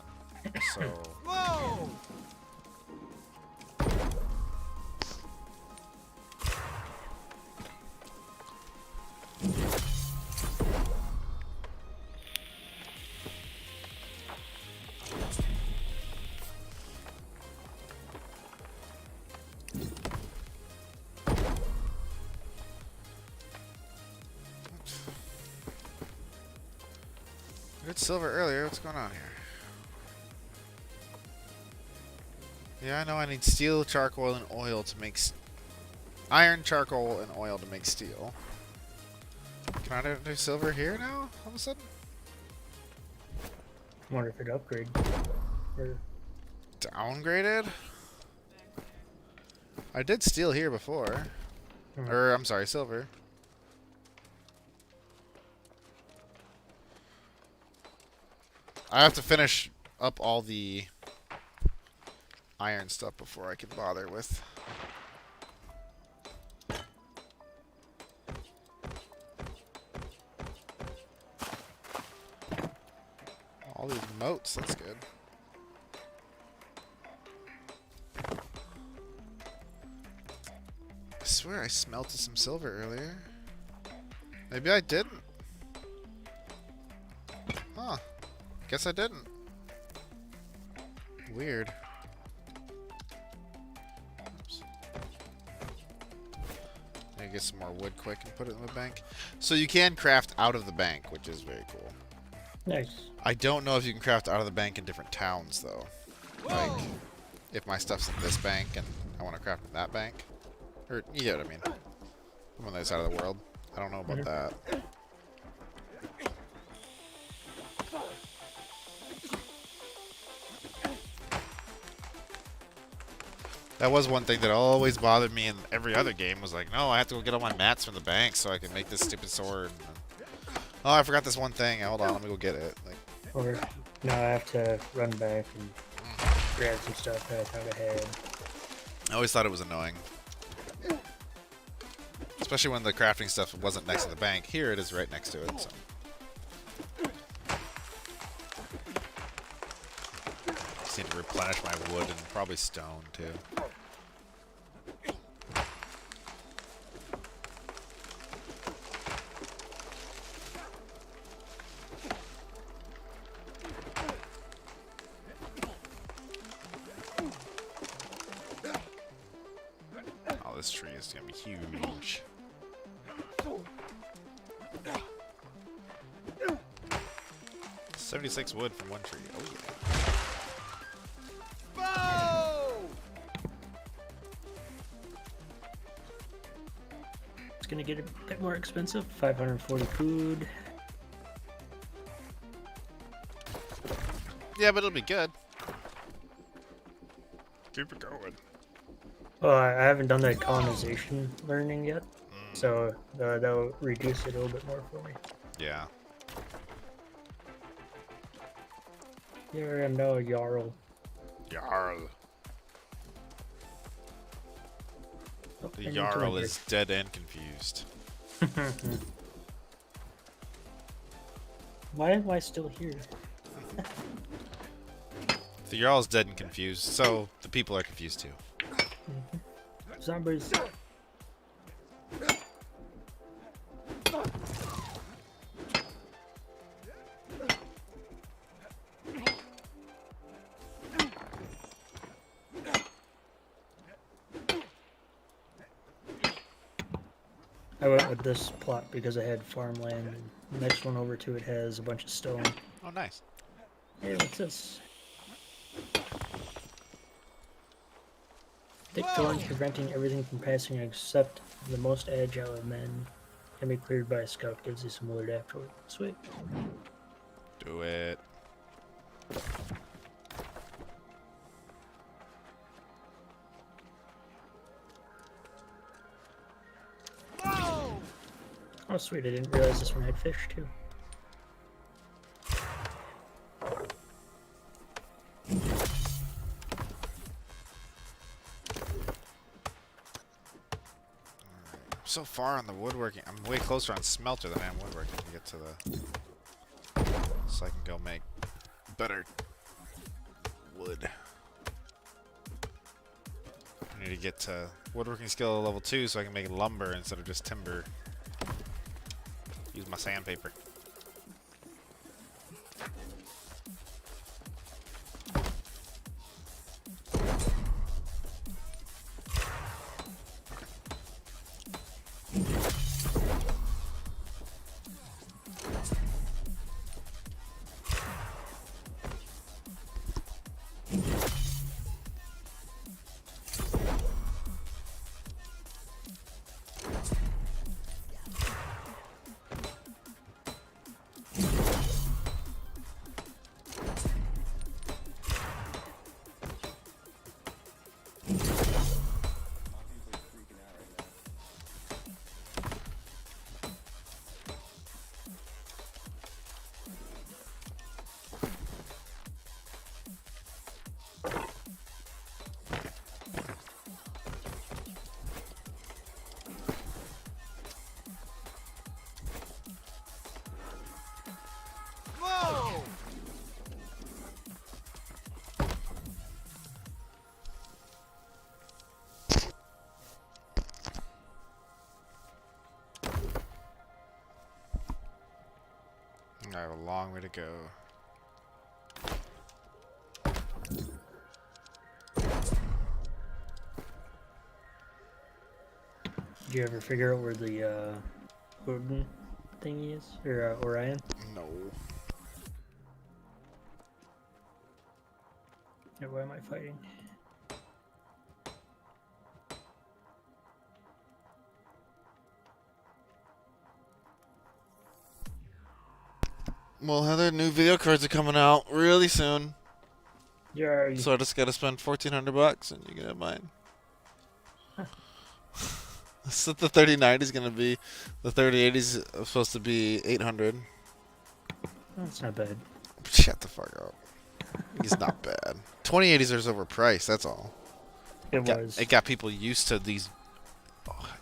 So. Whoa! I did silver earlier. What's going on here? Yeah, I know I need steel, charcoal, and oil to make iron, charcoal, and oil to make steel. Can I do silver here now? All of a sudden? I wonder if it upgrade. Or... Downgraded? I did steel here before. Or, I'm sorry, silver. I have to finish up all the iron stuff before I can bother with. All these moats, that's good. I swear I smelted some silver earlier. Maybe I didn't. Huh. Guess I didn't. Weird. Oops. I get some more wood quick and put it in the bank. So you can craft out of the bank, which is very cool. Nice. I don't know if you can craft out of the bank in different towns, though. Like, if my stuff's in this bank and I want to craft in that bank. Or, you know what I mean. I'm on the other side of the world. I don't know about that. That was one thing that always bothered me in every other game, was like, no, I have to go get all my mats from the bank so I can make this stupid sword. Oh, I forgot this one thing. Hold on, let me go get it. Like, Or now I have to run back and grab some stuff that I thought I had. I always thought it was annoying. Especially when the crafting stuff wasn't next to the bank. Here it is right next to it, so. Just need to replenish my wood and probably stone, too. Oh, this tree is gonna be huge. 76 wood from one tree. Oh yeah. It's gonna get a bit more expensive. 540 food. Yeah, but it'll be good. Keep it going. Well, I haven't done that colonization learning yet, so that'll reduce it a little bit more for me. Yeah. Here I am now a Jarl. Jarl. Oh, The I need to Jarl enter. is dead and confused. Why am I still here? The Jarl is dead and confused, so the people are confused too. Zombies. I went with this plot because I had farmland, and the next one over to it has a bunch of stone. Oh, nice. Hey, what's this? Thick thorns preventing everything from passing except the most agile of men. Can be cleared by a scout, gives you some loot afterward. Sweet. Do it. Oh sweet, I didn't realize this one had fish too. I'm so far on the woodworking. I'm way closer on smelter than I am woodworking to get to the... So I can go make better wood. I need to get to woodworking skill level 2 so I can make lumber instead of just timber. Use my sandpaper. I have a long way to go. Did you ever figure out where the Odin thingy is? Or Orion? No. Yeah, where am I fighting? Well, Heather, new video cards are coming out really soon. Yay! So I just gotta spend $1,400 and you can have mine. So the 3090 is gonna be, the 3080 is supposed to be 800. That's not bad. Shut the fuck up. He's not bad. 2080s are overpriced. That's all. It got people used to these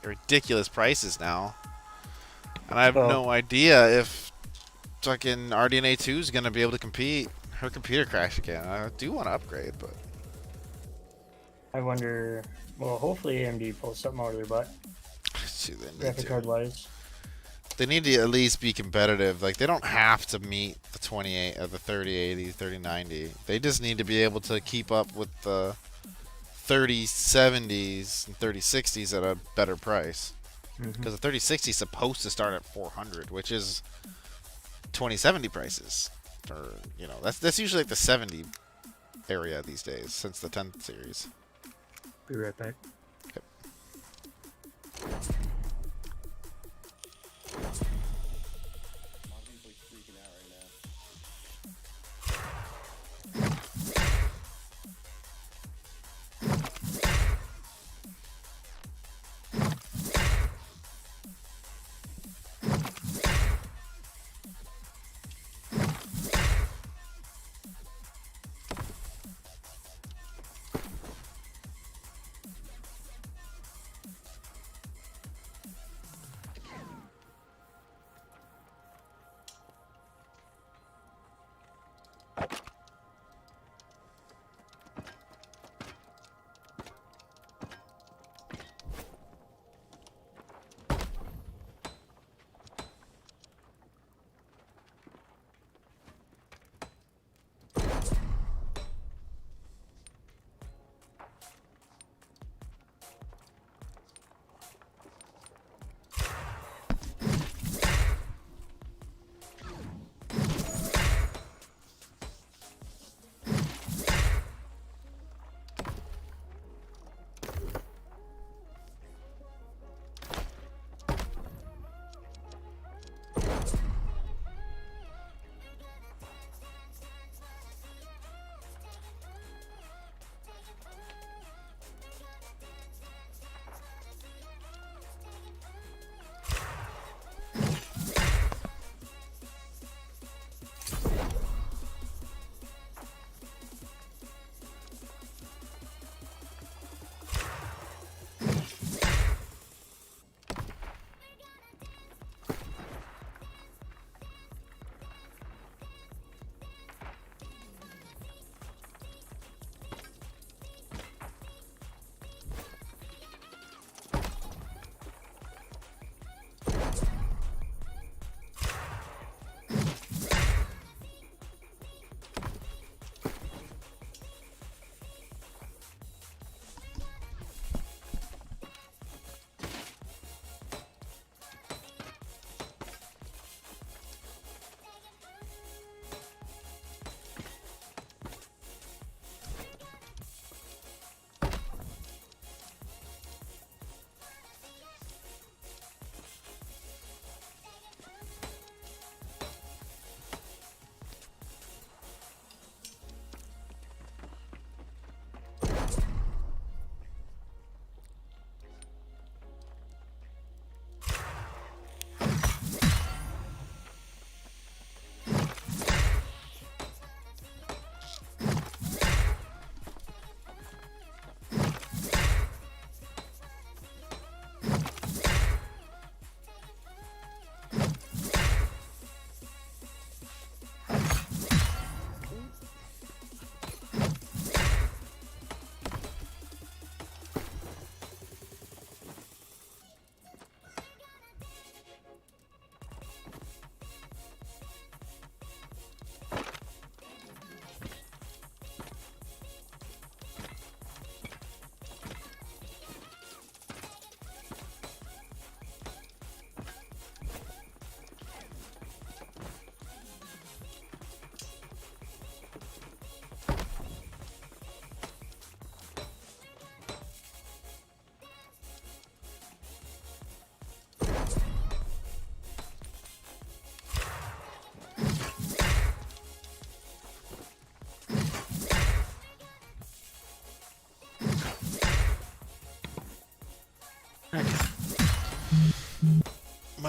ridiculous prices now, and I have no idea if fucking RDNA 2 is gonna be able to compete. Her computer crashed again. I do want to upgrade, but I wonder. Well, hopefully AMD pulls something out of their butt. shoot, Graphic card wise. They need to at least be competitive. Like, they don't have to meet the 28 or the 3080, 3090. They just need to be able to keep up with the 3070s and 3060s at a better price. Because the 3060 is supposed to start at 400, which is 2070 prices. For, you know, that's usually like the 70 area these days since the 10th series. Be right back. Yep.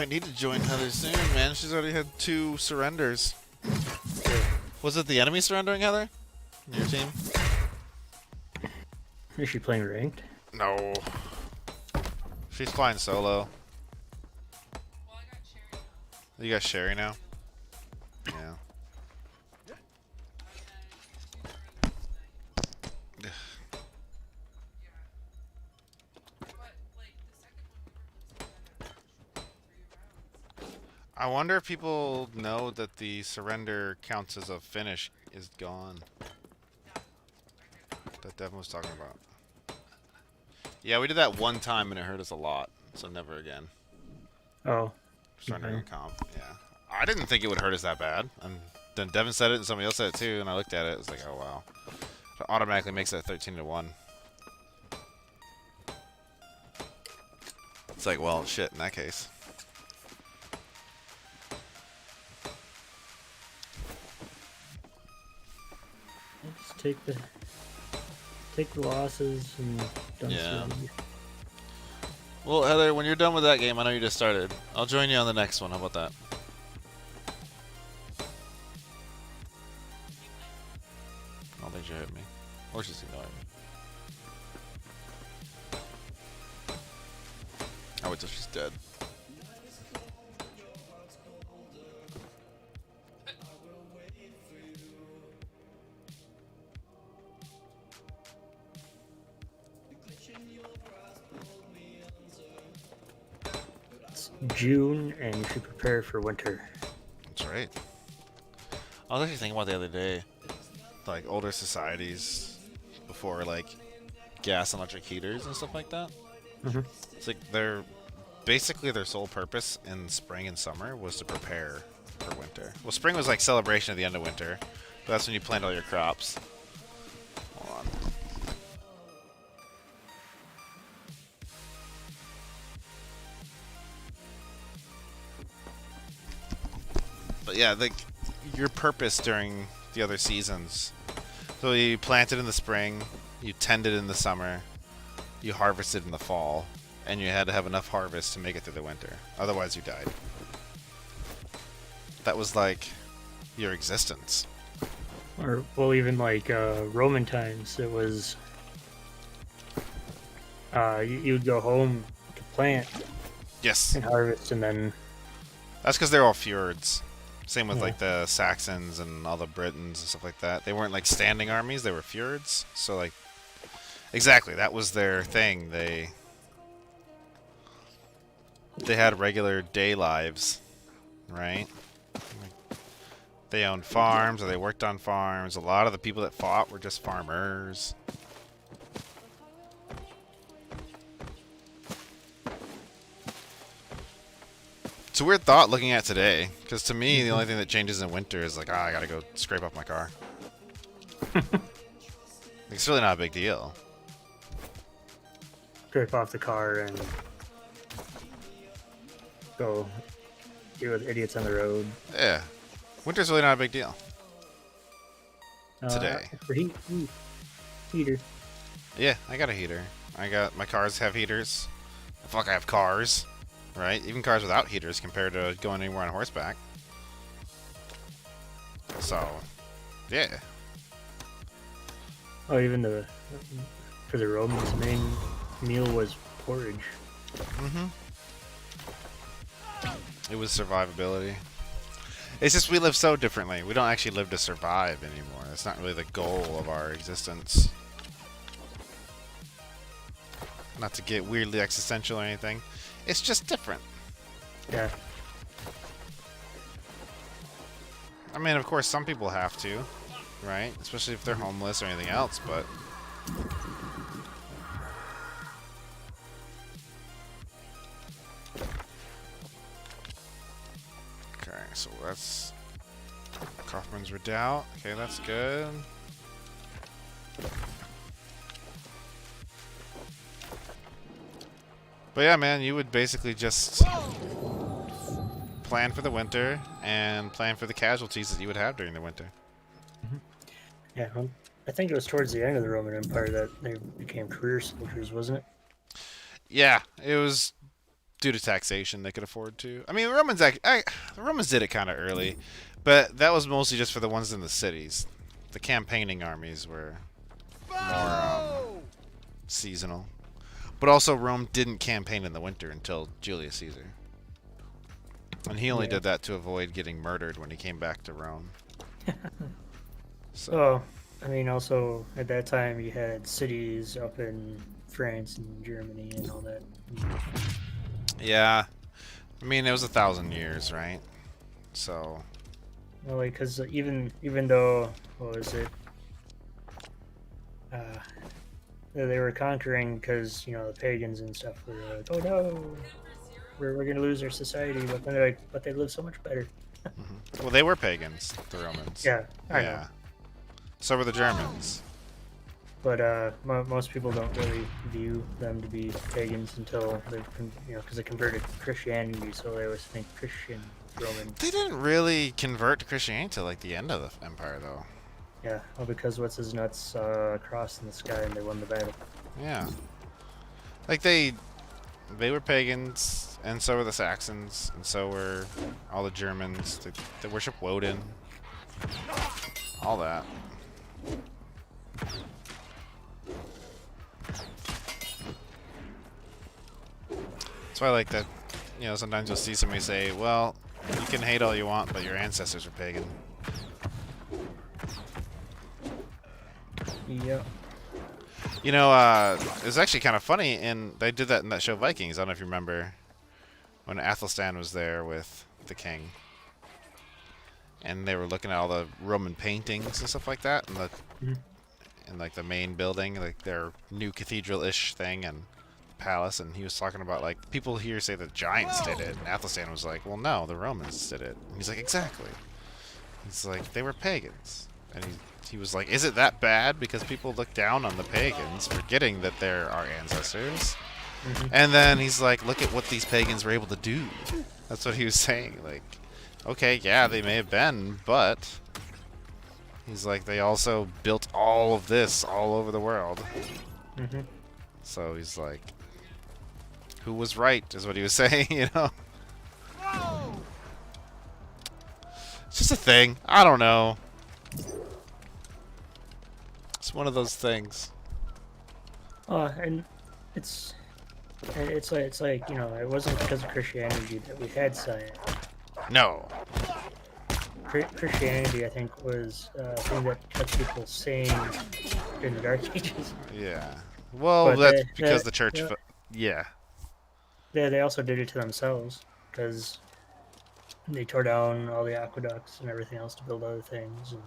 might need to join Heather soon, man. She's already had 2 surrenders. Was it the enemy surrendering, Heather? Your team? Is she playing ranked? No. She's flying solo. You got Sherry now? Yeah. I wonder if people know that the surrender counts as a finish is gone. That Devin was talking about. Yeah, we did that one time and it hurt us a lot, so never again. Oh. Surrendering comp, yeah. I didn't think it would hurt us that bad. And then Devin said it and somebody else said it too, and I looked at it, it was like, oh wow. It automatically makes it 13-1. It's like, well, shit, in that case. Just take the losses and don't Yeah. surrender. Well, Heather, when you're done with that game, I know you just started. I'll join you on the next one. How about that? I don't think she'll hit me. Or she's ignoring me. I'll wait till she's dead. It's June, and you should prepare for winter. That's right. I was actually thinking about the other day, like older societies before like gas and electric heaters and stuff like that. It's like basically their sole purpose in spring and summer was to prepare for winter. Well, spring was like celebration of the end of winter, but that's when you plant all your crops. Hold on. But yeah, like your purpose during the other seasons. So you planted in the spring, you tended in the summer, you harvested in the fall, and you had to have enough harvest to make it through the winter. Otherwise, you died. That was like your existence. Or, well, even like Roman times, it was you'd go home to plant Yes. and harvest, and then That's because they're all fjords. Same with like the Saxons and all the Britons and stuff like that. They weren't like standing armies, they were fjords. So like, exactly, that was their thing. They had regular day lives, right? They owned farms or they worked on farms. A lot of the people that fought were just farmers. It's a weird thought looking at today, because to me, the only thing that changes in winter is like, I gotta go scrape off my car. It's really not a big deal. scrape off the car and go deal with idiots on the road. Yeah. Winter's really not a big deal. Today. For heater. Yeah, I got a heater. My cars have heaters. Fuck, I have cars. Right? Even cars without heaters compared to going anywhere on horseback. So, yeah. Oh, even for the Romans, the main meal was porridge. Mm-hmm. It was survivability. It's just we live so differently. We don't actually live to survive anymore. That's not really the goal of our existence. Not to get weirdly existential or anything. It's just different. Yeah. I mean, of course, some people have to, right? Especially if they're homeless or anything else, but... Okay, so that's... Kaufman's Redoubt. Okay, that's good. But yeah, man, you would basically just plan for the winter and plan for the casualties that you would have during the winter. Yeah, I think it was towards the end of the Roman Empire that they became career soldiers, wasn't it? Yeah, it was due to taxation, they could afford to. I mean, the Romans did it kind of early, but that was mostly just for the ones in the cities. The campaigning armies were more seasonal. But also, Rome didn't campaign in the winter until Julius Caesar. And he only did that to avoid getting murdered when he came back to Rome. So. Oh, I mean, also at that time you had cities up in France and Germany and all that. Yeah. I mean, it was 1,000 years, right? So. Well, like, because even though, what was it? They were conquering because, you know, the pagans and stuff were like, oh no, we're going to lose our society. But then they're like, but they live so much better. Well, they were pagans, the Romans. Yeah, I know. So were the Germans. But most people don't really view them to be pagans until they're, you know, because they converted to Christianity, so they always think Christian Roman. They didn't really convert to Christianity until like the end of the empire, though. Yeah, well, because what's his nuts crossed in the sky and they won the battle. Yeah. Like they were pagans, and so were the Saxons, and so were all the Germans. They worship Woden. All that. That's why I like that, you know, sometimes you'll see somebody say, well, you can hate all you want, but your ancestors are pagan. Yep. You know, it was actually kind of funny, and they did that in that show Vikings. I don't know if you remember when Athelstan was there with the king, and they were looking at all the Roman paintings and stuff like that, and in like the main building, like their new cathedral-ish thing and palace, and he was talking about like people here say the giants did it, and Athelstan was like, well, no, the Romans did it. And he's like, exactly. He's like, they were pagans, and he was like, is it that bad? Because people look down on the pagans, forgetting that they're our ancestors. And then he's like, look at what these pagans were able to do. That's what he was saying. Like, okay, yeah, they may have been, but he's like, they also built all of this all over the world. So he's like, who was right is what he was saying, you know? It's just a thing. I don't know. It's one of those things. And it's like, you know, it wasn't because of Christianity that we had science. No. Christianity, I think, was a thing that kept people sane in the Dark Ages. Yeah. Well, But that's because the church. Yeah. They also did it to themselves because they tore down all the aqueducts and everything else to build other things. And...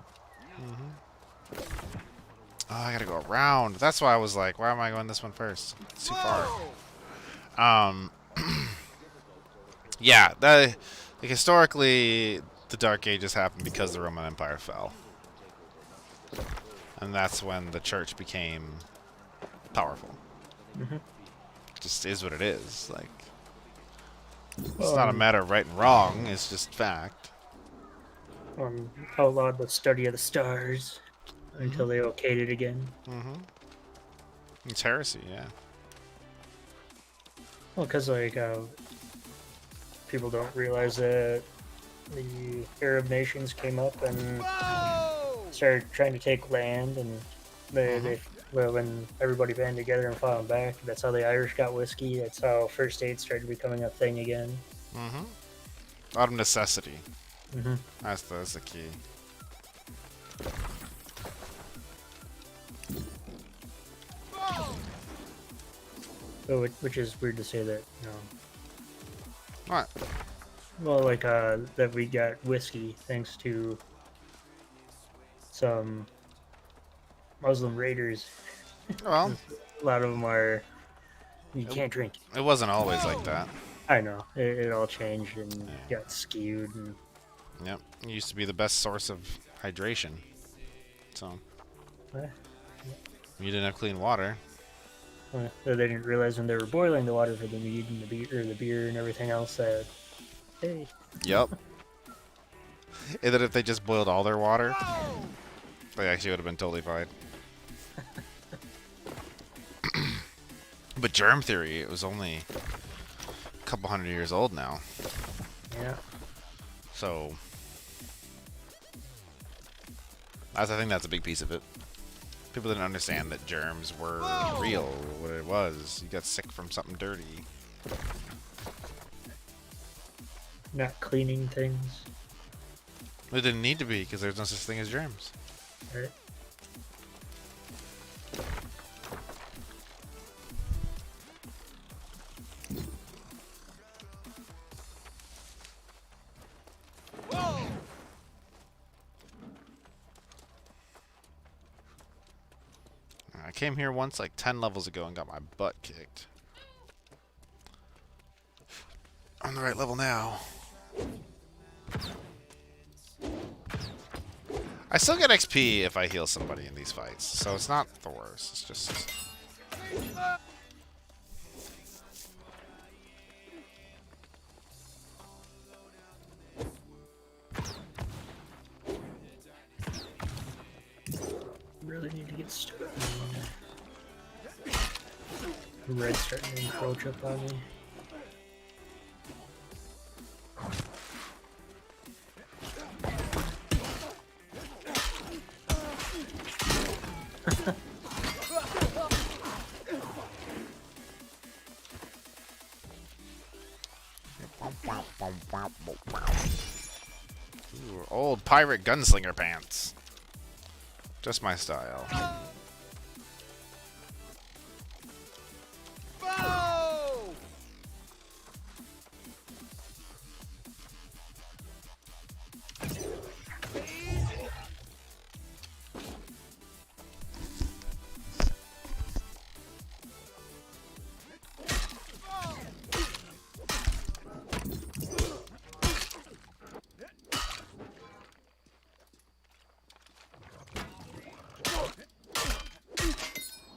Oh, I gotta go around. That's why I was like, why am I going this one first? It's too far. Yeah, like historically, the Dark Ages happened because the Roman Empire fell. And that's when the church became powerful. It just is what it is. Like, it's not a matter of right and wrong, it's just fact. Outlawed the study of the stars until they okayed it again. It's heresy, yeah. Well, because, like, people don't realize that the Arab nations came up and started trying to take land, and well, when everybody banded together and fought them back, that's how the Irish got whiskey. That's how first aid started becoming a thing again. Out of necessity. That's the key. So, which is weird to say that, you know. What? Well, like, that we got whiskey thanks to some Muslim raiders. Well, a lot of them are, you can't drink. It wasn't always like that. I know. It all changed and got skewed. And... Yep. It used to be the best source of hydration. So. You didn't have clean water. So they didn't realize when they were boiling the water for the mead and the beer and everything else that, hey. Yep. And that if they just boiled all their water, they actually would have been totally fine. But germ theory, it was only couple hundred years old now. Yeah. So I think that's a big piece of it. People didn't understand that germs were real, what it was. You got sick from something dirty. Not cleaning things. It didn't need to be, because there's no such thing as germs. Right. I came here once like 10 levels ago and got my butt kicked. I'm the right level now. I still get XP if I heal somebody in these fights, so it's not the worst. It's just... Really need to get started. Red's starting to encroach up on me. Ooh, old pirate gunslinger pants. Just my style.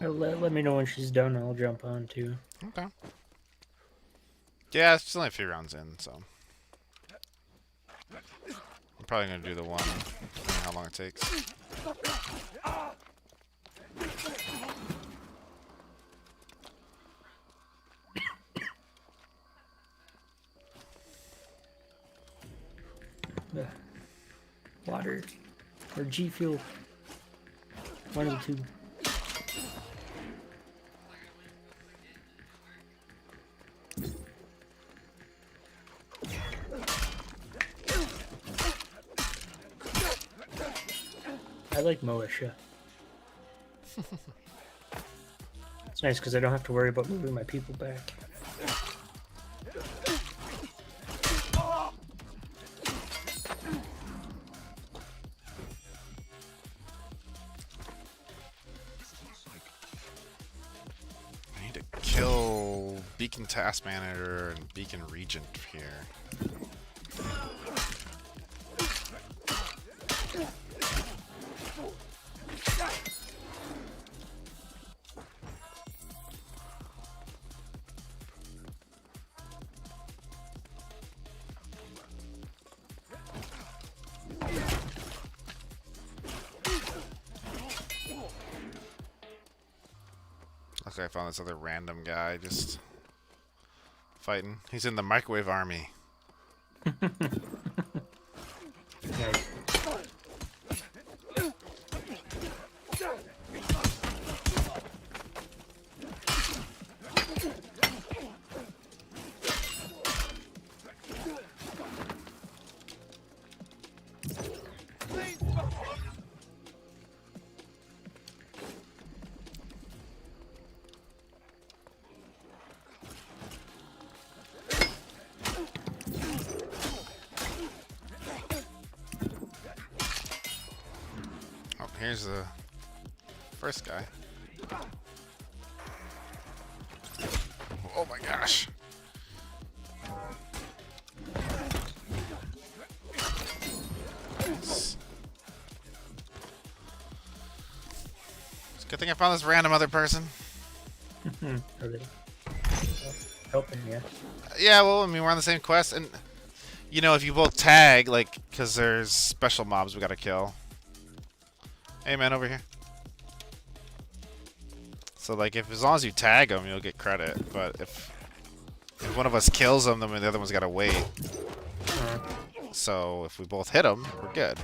Let me know when she's done. I'll jump on too. Okay. Yeah, it's only a few rounds in, so I'm probably gonna do the one. Depending on how long it takes. Water or G Fuel. One of the two. I like militia. It's nice because I don't have to worry about moving my people back. I need to kill Beacon Task Manager and Beacon Regent here. Okay, I found this other random guy just fighting. He's in the microwave army. Nice. Here's the first guy. Oh my gosh. It's a good thing I found this random other person. Are they helping you? Yeah, well, I mean, we're on the same quest, and you know, if you both tag, like, because there's special mobs we gotta kill. Hey, man, over here. So, like, if as long as you tag them, you'll get credit. But if If one of us kills them, then the other one's got to wait. Uh, So if we both hit them, we're good.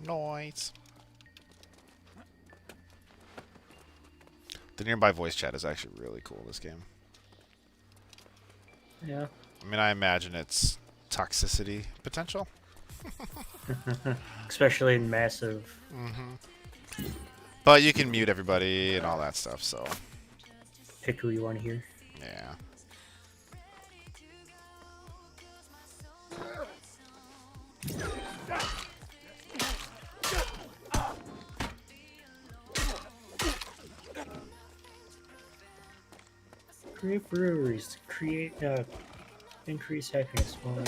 Nice. The nearby voice chat is actually really cool, this game. yeah. I mean, I imagine it's toxicity potential. Especially in massive. But you can mute everybody and all that stuff, so... Pick who you want to hear. Yeah. Create breweries. Create, increase happiness. Well,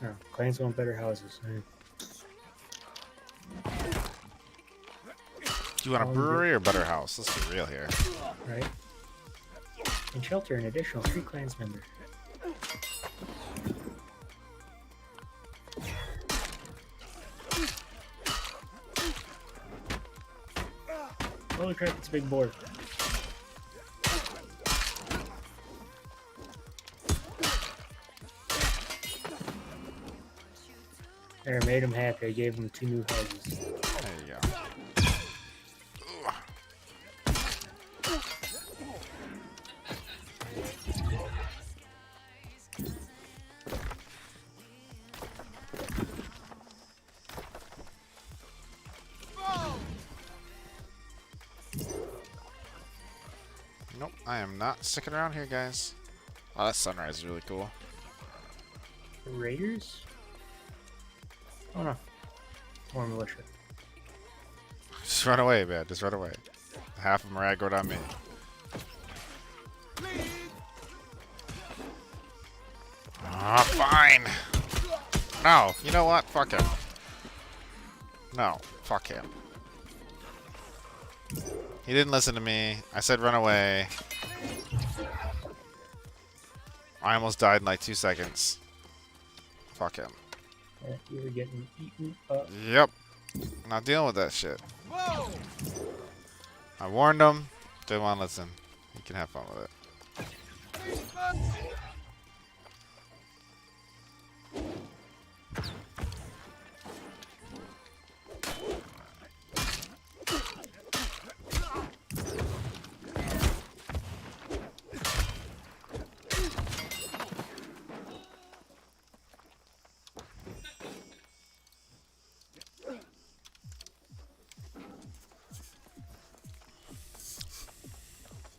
oh, clans want better houses. Do you want a brewery or better house? Let's be real here. Right? And shelter an additional 3 clans member. Holy crap, it's a big board. There, I made him happy. I gave him 2 new houses. There you go. Nope, I am not sticking around here, guys. Oh, that sunrise is really cool. Raiders? Oh no. More militia. Just run away, man. Just run away. Half of them are aggroed on me. Ah, fine. No, you know what? Fuck him. No, fuck him. He didn't listen to me. I said run away. I almost died in like 2 seconds. Fuck him. Yeah, you were getting eaten up. Yep. Not dealing with that shit. Whoa! I warned him. Didn't want to listen. He can have fun with it.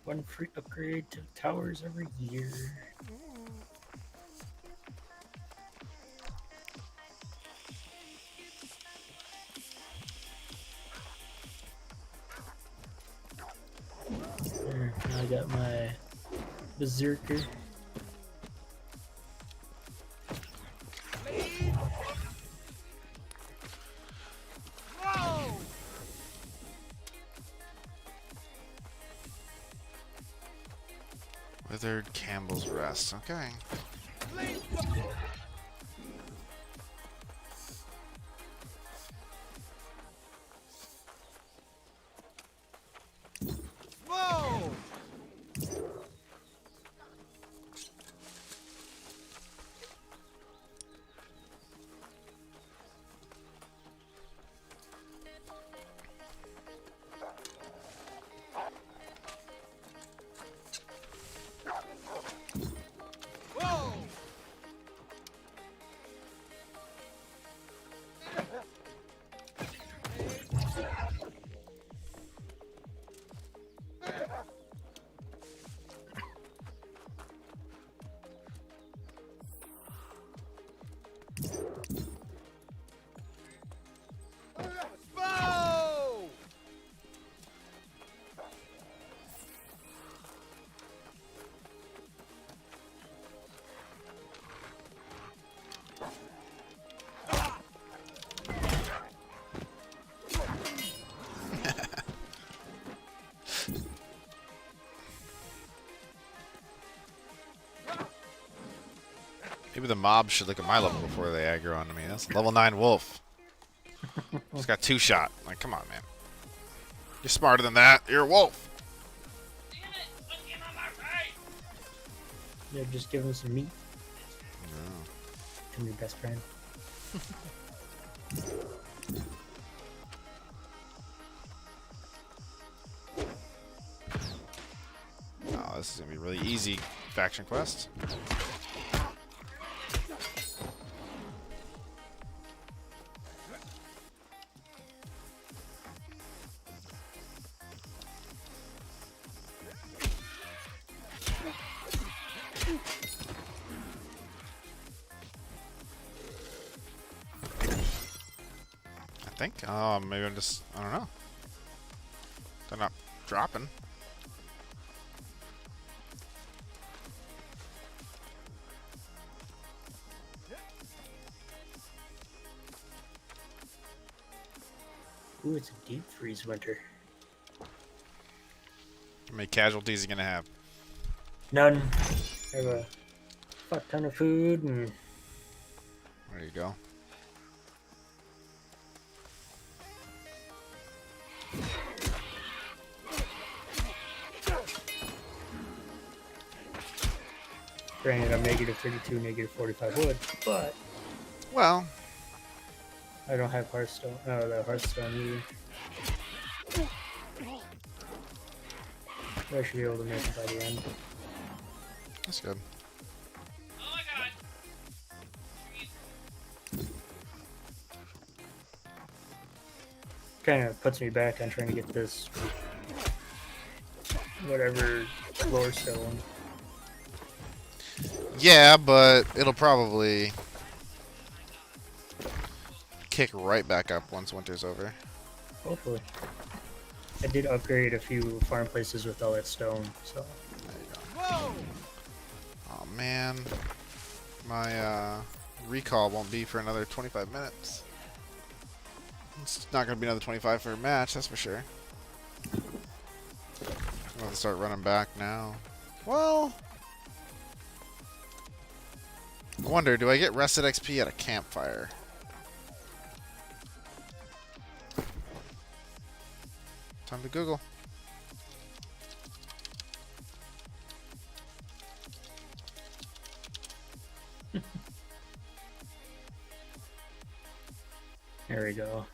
One free upgrade to towers every year. There, now I got my berserker. Whoa! Withered Campbell's Rest. Okay. Whoa! Whoa! Whoa! Maybe the mob should look at my level before they aggro onto me. That's a level 9 wolf. Just got two shot. Like, come on, man. You're smarter than that. You're a wolf. Yeah, just give him some meat. No. I'm your best friend. Oh, this is gonna be a really easy faction quest. I think. Oh, maybe I'm just. I don't know. They're not dropping. Ooh, it's a deep freeze winter. How many casualties are you gonna have? None. I have a fuck ton of food and There you go. granted I'm negative 32, negative 45 wood, but Well, I don't have Hearthstone. Oh, the Hearthstone either. I should be able to make it by the end. that's good. Kind of puts me back on trying to get this whatever lore stone. Yeah, but it'll probably kick right back up once winter's over. Hopefully. I did upgrade a few farm places with all that stone, so. There you go. Whoa! Oh man, my recall won't be for another 25 minutes. It's not gonna be another 25 for a match, that's for sure. I'm gonna start running back now. Well, I wonder, do I get rested XP at a campfire? Time to Google. There we go.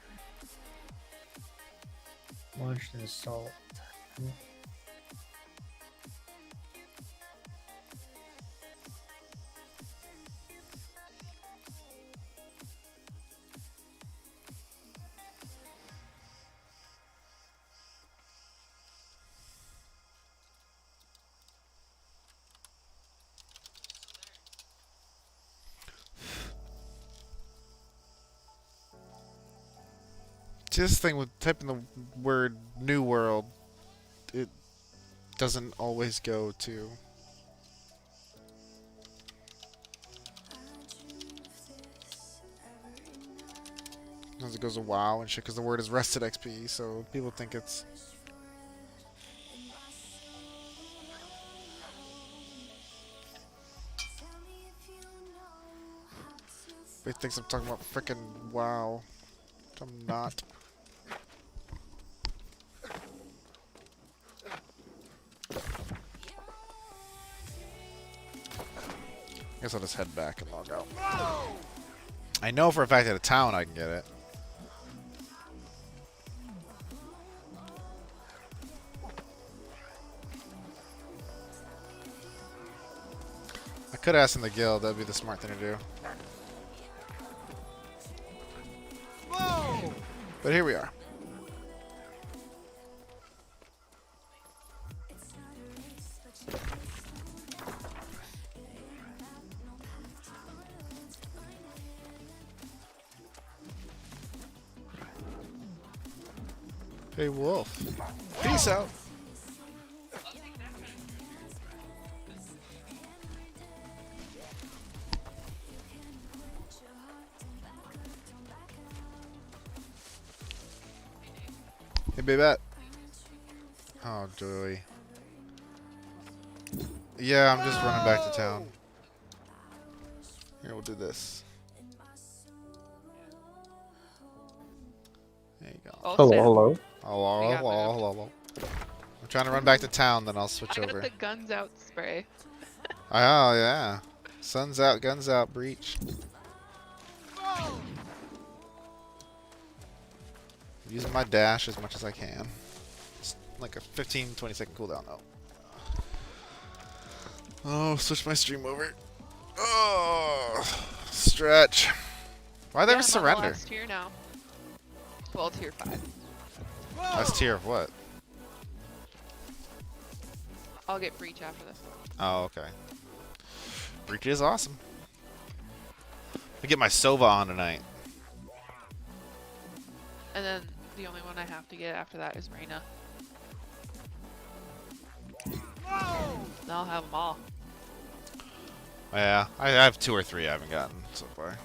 Launched and salt. See, this thing with typing the word New World, it doesn't always go to. Sometimes it goes to WoW and shit because the word is rested XP, so people think it's. He thinks I'm talking about frickin' WoW. Which I'm not. I guess I'll just head back and log out. I know for a fact at a town I can get it. I could ask in the guild, that'd be the smart thing to do. Whoa! But here we are. Hey Wolf. Peace out. Hey Babette. Oh joy. Yeah, I'm just running back to town. Here, we'll do this. Oh, Hello, Sam. hello. Hello, We got hello, moved. hello, hello. I'm trying to run back to town, then I'll switch I got over. the guns out spray. Oh, yeah. Sun's out, guns out, breach. Whoa! Using my dash as much as I can. It's like a 15-20 second cooldown, though. Oh, switch my stream over. Oh, stretch. Why'd they Yeah, ever I'm on the surrender? last tier now. Well, tier 5. Last tier of what? I'll get breach after this. Oh, okay. Breach is awesome. I get my Sova on tonight. And then the only one I have to get after that is Reyna. Whoa! Then I'll have them all. Yeah, I have 2 or 3 I haven't gotten so far.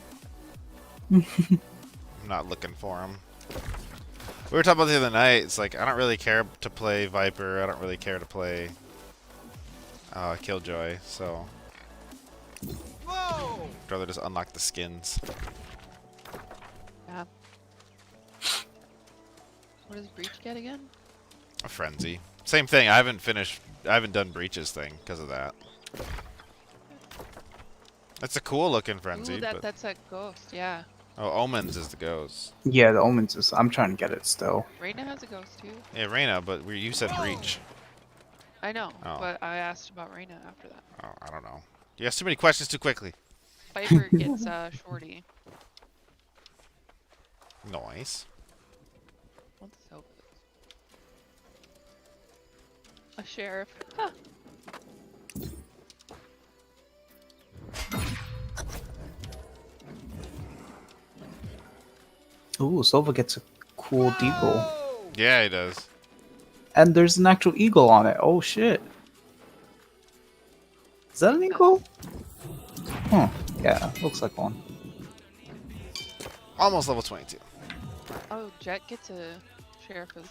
I'm not looking for them. We were talking about the other night. It's like I don't really care to play Viper. I don't really care to play Killjoy. So Whoa! I'd rather just unlock the skins. Yeah. What does breach get again? A frenzy. Same thing. I haven't done Breach's thing because of that. That's a cool looking frenzy. Ooh, But that's a ghost, yeah. oh, Omens is the ghost. Yeah, the Omens is. I'm trying to get it still. Reyna has a ghost too. Yeah, Reyna, but you said Breach. I know, Oh. but I asked about Reyna after that. Oh, I don't know. You asked too many questions too quickly. Viper gets shorty. Nice. What's this open? A sheriff. Huh. Ooh, Silva gets a cool deagle. Whoa! Yeah, he does. And there's an actual eagle on it. Oh shit. Is that an eagle? Huh. Yeah, looks like one. Almost level 22. Oh, Jet gets a sheriff as